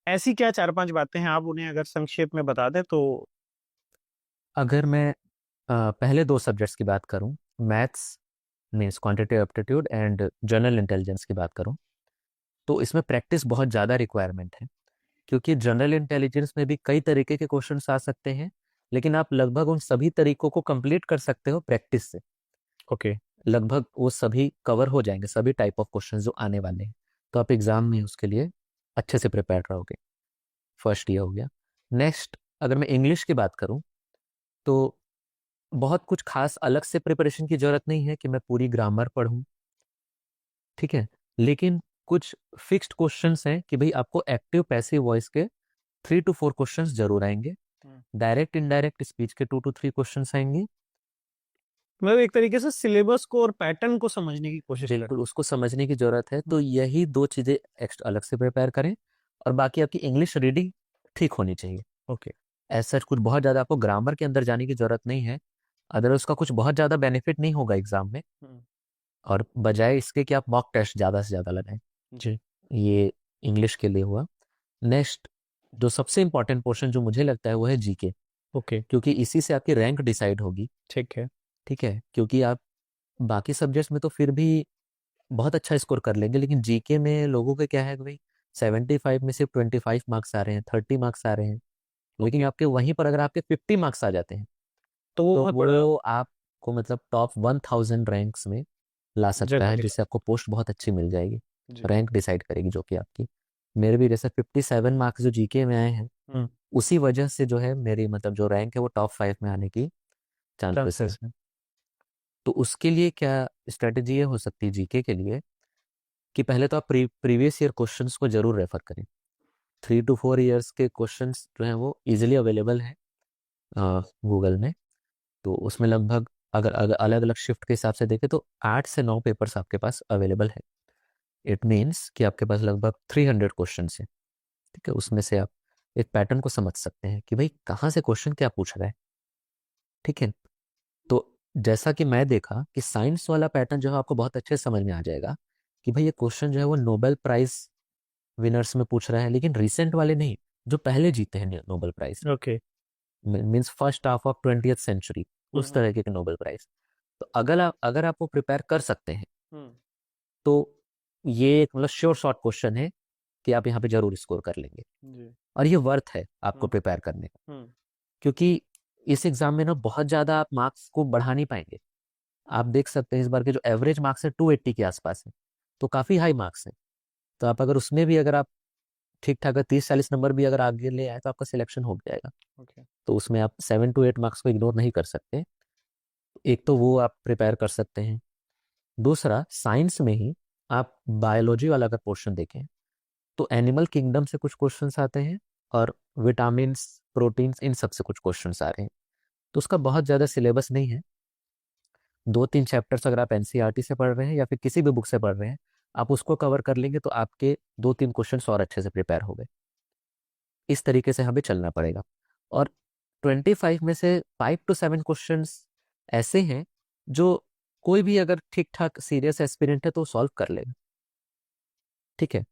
ऐसी क्या 4-5 बातें हैं, आप उन्हें अगर संक्षेप में बता दें तो। अगर मैं पहले 2 सब्जेक्ट्स की बात करूं, maths means quantitative aptitude and general intelligence की बात करूं, तो इसमें प्रैक्टिस बहुत ज़्यादा रिक्वायरमेंट है। क्योंकि जनरल इंटेलिजेंस में भी कई तरीके के क्वेश्चंस आ सकते हैं, लेकिन आप लगभग उन सभी तरीकों को कंप्लीट कर सकते हो प्रैक्टिस से। ओके। लगभग वो सभी कवर हो जाएंगे, सभी टाइप ऑफ क्वेश्चंस जो आने वाले हैं। तो आप एग्जाम में उसके लिए अच्छे से प्रिपेयर रहोगे। फर्स्ट ये हो गया। नेक्स्ट, अगर मैं इंग्लिश की बात करूं, तो बहुत कुछ खास अलग से प्रिपरेशन की जरूरत नहीं है कि मैं पूरी ग्रामर पढ़ूं, ठीक है। लेकिन कुछ फिक्स्ड क्वेश्चंस हैं कि भाई आपको एक्टिव पैसिव वॉइस के 3 to 4 क्वेश्चंस जरूर आएंगे। डायरेक्ट इनडायरेक्ट स्पीच के 2 to 3 क्वेश्चंस आएंगे। मतलब एक तरीके से सिलेबस को और पैटर्न को समझने की कोशिश करें। बिल्कुल, उसको समझने की जरूरत है। तो यही 2 चीजें एक्स्ट्रा अलग से प्रिपेयर करें। और बाकी आपकी इंग्लिश रीडिंग ठीक होनी चाहिए। ओके। ऐसा कुछ बहुत ज्यादा आपको ग्रामर के अंदर जाने की जरूरत नहीं है, अदर उसका कुछ बहुत ज्यादा बेनिफिट नहीं होगा एग्जाम में। और बजाय इसके कि आप मॉक टेस्ट ज्यादा से ज्यादा लगाएं। जी। ये इंग्लिश के लिए हुआ। नेक्स्ट, जो सबसे इंपॉर्टेंट पोर्शन जो मुझे लगता है वो है जीके, ओके। क्योंकि इसी से आपकी रैंक डिसाइड होगी। ठीक है। ठीक है, क्योंकि आप बाकी सब्जेक्ट्स में तो फिर भी बहुत अच्छा स्कोर कर लेंगे, लेकिन जीके में लोगों के क्या है कि भाई 75 में सिर्फ 25 मार्क्स आ रहे हैं, 30 मार्क्स आ रहे हैं। लेकिन आपके वहीं पर अगर आपके 50 मार्क्स आ जाते हैं, तो वो तो बहुत बड़ा वो आपको मतलब टॉप 1000 रैंक्स में ला सकता जगह है, दिला। जिससे आपको पोस्ट बहुत अच्छी मिल जाएगी। जी। रैंक डिसाइड करेगी जो कि आपकी। मेरे भी जैसे 57 मार्क्स जो जीके में आए हैं, उसी वजह से जो है मेरी मतलब जो रैंक है वो टॉप 5 में आने की चांसेस चांसेस। है। तो उसके लिए क्या स्ट्रेटेजी ये हो सकती है जीके के लिए, कि पहले तो आप प्रीवियस ईयर क्वेश्चंस को जरूर रेफर करें। 3 to 4 ईयर्स के क्वेश्चंस जो हैं वो इजीली अवेलेबल हैं गूगल में। तो उसमें लगभग, अगर अलग अलग शिफ्ट के हिसाब से देखें तो 8 से 9 पेपर्स आपके पास अवेलेबल है। इट मीन्स कि आपके पास लगभग 300 क्वेश्चन है। ठीक है, उसमें से आप एक पैटर्न को समझ सकते हैं कि भाई कहाँ से क्वेश्चन क्या पूछ रहा है। ठीक है, तो जैसा कि मैं देखा कि साइंस वाला पैटर्न जो है आपको बहुत अच्छे से समझ में आ जाएगा कि भाई ये क्वेश्चन जो है वो नोबेल प्राइज विनर्स में पूछ रहा है, लेकिन रिसेंट वाले नहीं, जो पहले जीते हैं Nobel prize. Okay. Means first half of 20th century, उस तरह के नोबेल प्राइज। तो अगर आप वो प्रिपेयर कर सकते हैं, तो ये एक मतलब श्योर शॉट क्वेश्चन है कि आप यहाँ पे जरूर स्कोर कर लेंगे। जी। और ये वर्थ है आपको प्रिपेयर करने का, क्योंकि इस एग्जाम में ना बहुत ज्यादा आप मार्क्स को बढ़ा नहीं पाएंगे। आप देख सकते हैं इस बार के जो एवरेज मार्क्स है 280 के आसपास है, तो काफी हाई मार्क्स है। तो आप अगर उसमें भी अगर आप ठीक ठाक 30-40 नंबर भी अगर आगे ले आए तो आपका सिलेक्शन हो जाएगा। ओके। तो उसमें आप 7 to 8 मार्क्स को इग्नोर नहीं कर सकते। एक तो वो आप प्रिपेयर कर सकते हैं। दूसरा, साइंस में ही आप बायोलॉजी वाला अगर पोर्शन देखें तो एनिमल किंगडम से कुछ क्वेश्चंस आते हैं, और विटामिन्स प्रोटीन्स इन सब से कुछ क्वेश्चंस आ रहे हैं। तो उसका बहुत ज़्यादा सिलेबस नहीं है। 2-3 चैप्टर्स अगर आप एनसीईआरटी से पढ़ रहे हैं या फिर किसी भी बुक से पढ़ रहे हैं, आप उसको कवर कर लेंगे तो आपके 2-3 क्वेश्चंस और अच्छे से प्रिपेयर हो गए। इस तरीके से हमें चलना पड़ेगा। और 25 में से 5 to 7 क्वेश्चंस ऐसे हैं जो कोई भी अगर ठीक ठाक सीरियस एस्पिरेंट है तो सॉल्व कर लेगा। ठीक है,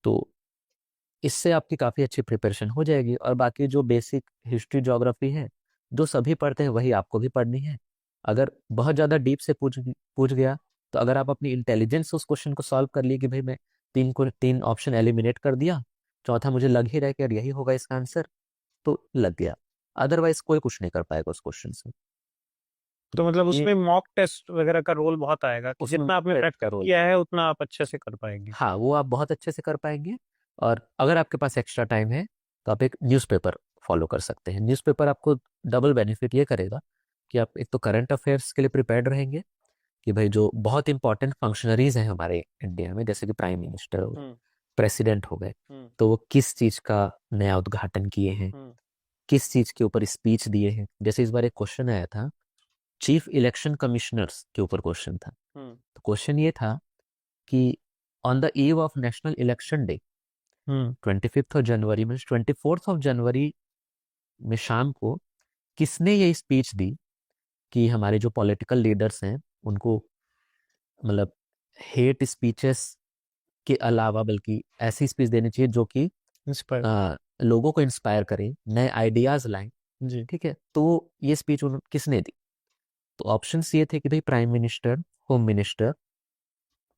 तो इससे आपकी काफ़ी अच्छी प्रिपरेशन हो जाएगी। और बाकी जो बेसिक हिस्ट्री ज्योग्राफी है जो सभी पढ़ते हैं वही आपको भी पढ़नी है। अगर बहुत ज़्यादा डीप से पूछ गया तो अगर आप अपनी इंटेलिजेंस से उस क्वेश्चन को सॉल्व कर लिए कि भाई मैं 3 ऑप्शन एलिमिनेट कर दिया, चौथा मुझे लग ही रहा है कि यार यही होगा इसका आंसर, तो लग गया। अदरवाइज कोई कुछ नहीं कर पाएगा उस क्वेश्चन से। तो मतलब ये उसमें मॉक टेस्ट वगैरह का रोल बहुत आएगा कि उसमें जितना आपने का प्रैक्टिस रोल, किया है उतना आप अच्छे से कर पाएंगे। हाँ वो आप बहुत अच्छे से कर पाएंगे। और अगर आपके पास एक्स्ट्रा टाइम है तो आप एक न्यूज़पेपर फॉलो कर सकते हैं। न्यूज़पेपर आपको डबल बेनिफिट ये करेगा कि आप एक तो करंट अफेयर्स के लिए प्रिपेयर्ड रहेंगे कि भाई जो बहुत इंपॉर्टेंट फंक्शनरीज हैं हमारे इंडिया में, जैसे कि प्राइम मिनिस्टर हो गए, हम्म प्रेसिडेंट हो गए, हम्म तो वो किस चीज़ का नया उद्घाटन किए हैं, हम्म किस चीज़ के ऊपर स्पीच दिए हैं। जैसे इस बार एक क्वेश्चन आया था, चीफ इलेक्शन कमिश्नर्स के ऊपर क्वेश्चन था। हम्म तो क्वेश्चन ये था कि on the eve of national election day, hmm 25 में 24 में शाम को किसने ये स्पीच दी कि हमारे जो पॉलिटिकल लीडर्स हैं उनको मतलब हेट स्पीचेस के अलावा बल्कि ऐसी स्पीच देनी चाहिए जो कि इंस्पायर। लोगों को इंस्पायर करे, नए आइडियाज लाएं। जी। ठीक है, तो ये स्पीच किसने दी? तो ऑप्शंस ये थे कि भाई prime minister, home minister,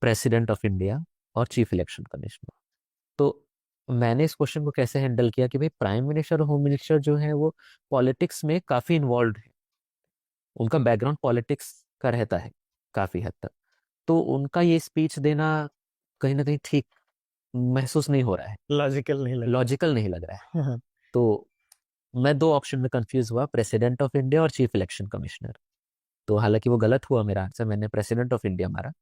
president of India और चीफ इलेक्शन कमिश्नर। तो मैंने इस क्वेश्चन को कैसे हैंडल किया कि भाई प्राइम मिनिस्टर और होम मिनिस्टर जो है वो पॉलिटिक्स में काफी इन्वॉल्व है, उनका बैकग्राउंड पॉलिटिक्स का रहता है काफी हद तक, तो उनका ये स्पीच देना कहीं ना कहीं ठीक महसूस नहीं हो रहा है, लॉजिकल नहीं लग लॉजिकल नहीं लग रहा है। रहा। तो मैं 2 ऑप्शन में कंफ्यूज हुआ, प्रेसिडेंट ऑफ इंडिया और चीफ इलेक्शन कमिश्नर। तो हालांकि वो गलत हुआ मेरा आंसर, मैंने प्रेसिडेंट ऑफ इंडिया मारा,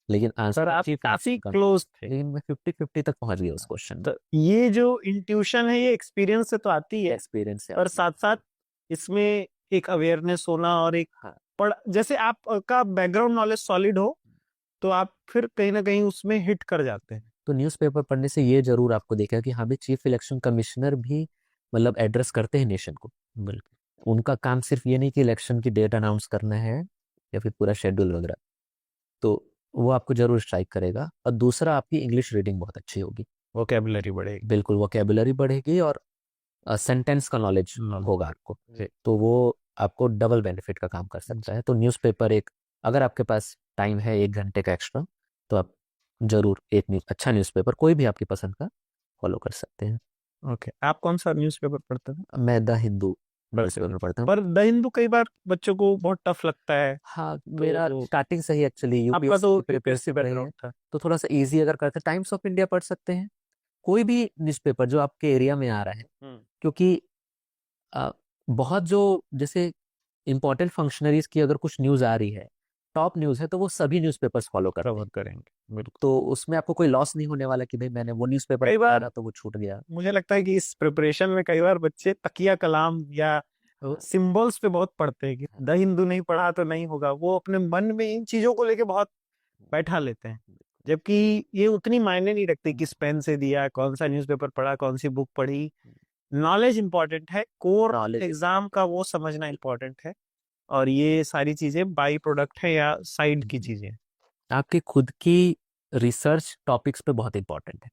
लेकिन पर आंसर आप चीफ काफी इलेक्शन का। क्लोज थे। लेकिन मैं 50-50 तक पहुंच गया उस क्वेश्चन में। तो ये जो इंट्यूशन है ये एक्सपीरियंस से तो आती है, एक्सपीरियंस से पर आती है। साथ साथ इसमें एक अवेयरनेस होना और एक हाँ, पढ़ जैसे आपका बैकग्राउंड नॉलेज सॉलिड हो तो आप फिर कहीं ना कहीं उसमें हिट कर जाते हैं। तो न्यूज़पेपर पढ़ने से ये जरूर आपको देखा कि हाँ भाई चीफ इलेक्शन कमिश्नर भी मतलब एड्रेस करते हैं नेशन को। बिल्कुल। उनका काम सिर्फ ये नहीं कि इलेक्शन की डेट अनाउंस करना है या फिर पूरा शेड्यूल वगैरह, तो वो आपको जरूर स्ट्राइक करेगा। और दूसरा, आपकी इंग्लिश रीडिंग बहुत अच्छी होगी, वोकेबुलरी बढ़ेगी। बिल्कुल वोकेबुलरी बढ़ेगी और सेंटेंस का नॉलेज होगा आपको, जी। तो वो आपको डबल बेनिफिट का काम कर सकता है। तो न्यूज़पेपर एक, अगर आपके पास टाइम है 1 घंटे का एक्स्ट्रा, तो आप जरूर एक अच्छा न्यूज़पेपर कोई भी आपकी पसंद का फॉलो कर सकते हैं। ओके, आप कौन सा न्यूज़पेपर पढ़ते थे? मैं द हिंदू बस। न्यूज़पेपर पढ़ता हूँ। पर द हिंदू कई बार बच्चों को बहुत टफ लगता है। हाँ, मेरा तो स्टार्टिंग से ही एक्चुअली आपका यूपीएससी तो की यूपीएससी प्रिपरेशन रही है, बैकग्राउंड था। तो थोड़ा सा इजी अगर करते हैं टाइम्स ऑफ इंडिया पढ़ सकते हैं, कोई भी न्यूज़पेपर जो आपके एरिया में आ रहा है। हम्म। क्योंकि अ, बहुत जो जैसे इंपॉर्टेंट फंक्शनरीज की अगर कुछ न्यूज़ आ रही है, टॉप न्यूज़ है, तो वो सभी न्यूज़पेपर्स फॉलो करते कवर हैं। करेंगे बिल्कुल। तो उसमें आपको कोई लॉस नहीं होने वाला कि भाई मैंने वो न्यूज़पेपर कई पढ़ा बार था तो वो छूट गया। मुझे लगता है कि इस प्रिपरेशन में कई बार बच्चे तकिया कलाम या हाँ, सिंबल्स पे बहुत पढ़ते हैं कि हाँ, द हिंदू नहीं पढ़ा तो नहीं होगा, वो अपने मन में इन चीजों को लेके बहुत बैठा लेते हैं। जबकि ये उतनी मायने नहीं रखती किस पेन से दिया, कौन सा न्यूज़पेपर पढ़ा, कौन सी बुक पढ़ी। नॉलेज इंपॉर्टेंट है, कोर नॉलेज एग्जाम का वो समझना इंपॉर्टेंट है। और ये सारी चीजें बाई प्रोडक्ट है या साइड की चीजें हैं। आपकी खुद की रिसर्च टॉपिक्स पे बहुत इंपॉर्टेंट है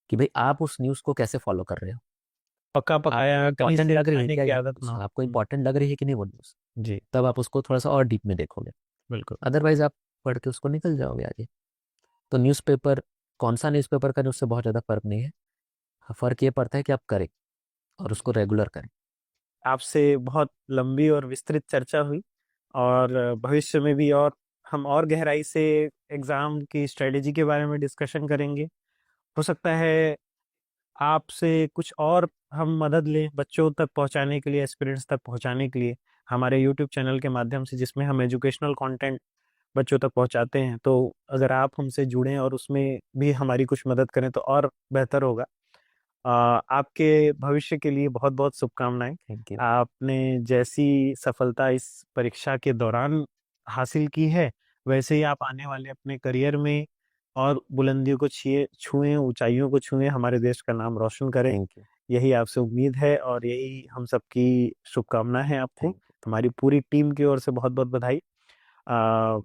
कि भाई आप उस न्यूज़ को कैसे फॉलो कर रहे हो। पक्का आपको पकाया कहीं इम्पोर्टेंट से लग रही है खाने क्या की ये आदत न्यूज़, ना हो। आपको इम्पोर्टेंट लग रही है कि नहीं वो न्यूज़, जी। तब आप उसको थोड़ा सा और डीप में देखोगे। बिल्कुल। अदरवाइज आप पढ़ के उसको निकल जाओगे आगे। तो न्यूज़पेपर, कौन सा न्यूज़पेपर करें उससे बहुत ज़्यादा फर्क नहीं है। हाँ, फर्क ये पड़ता है कि आप करें और उसको रेगुलर करें। आपसे बहुत लंबी और विस्तृत चर्चा हुई और भविष्य में भी और हम और गहराई से एग्जाम की स्ट्रेटेजी के बारे में डिस्कशन करेंगे। हो सकता है आपसे कुछ और हम मदद लें बच्चों तक पहुंचाने के लिए, एस्पिरेंट्स तक पहुंचाने के लिए हमारे यूट्यूब चैनल के माध्यम से, जिसमें हम एजुकेशनल कंटेंट बच्चों तक पहुंचाते हैं। तो अगर आप हमसे जुड़ें और उसमें भी हमारी कुछ मदद करें तो और बेहतर होगा। आपके भविष्य के लिए बहुत बहुत शुभकामनाएं। Thank you. आपने जैसी सफलता इस परीक्षा के दौरान हासिल की है, वैसे ही आप आने वाले अपने करियर में और बुलंदियों को छुएं, ऊंचाइयों को छुएं, हमारे देश का नाम रोशन करें। Thank you. यही आपसे उम्मीद है और यही हम सबकी शुभकामना है आपको। Thank you. हमारी पूरी टीम की ओर से बहुत बहुत बधाई। आ,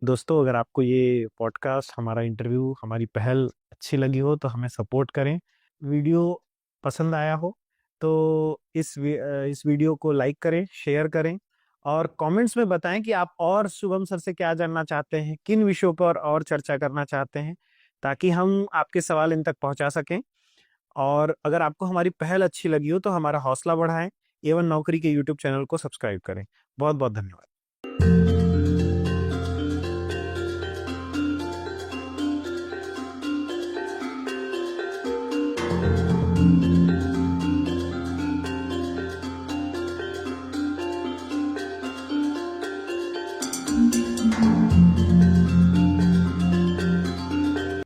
दोस्तों, अगर आपको ये पॉडकास्ट, हमारा इंटरव्यू, हमारी पहल अच्छी लगी हो तो हमें सपोर्ट करें। वीडियो पसंद आया हो तो इस वीडियो को लाइक करें, शेयर करें और कमेंट्स में बताएं कि आप और शुभम सर से क्या जानना चाहते हैं, किन विषयों पर और चर्चा करना चाहते हैं, ताकि हम आपके सवाल इन तक पहुंचा सकें। और अगर आपको हमारी पहल अच्छी लगी हो तो हमारा हौसला बढ़ाएं। एवन नौकरी के यूट्यूब चैनल को सब्सक्राइब करें। बहुत बहुत धन्यवाद।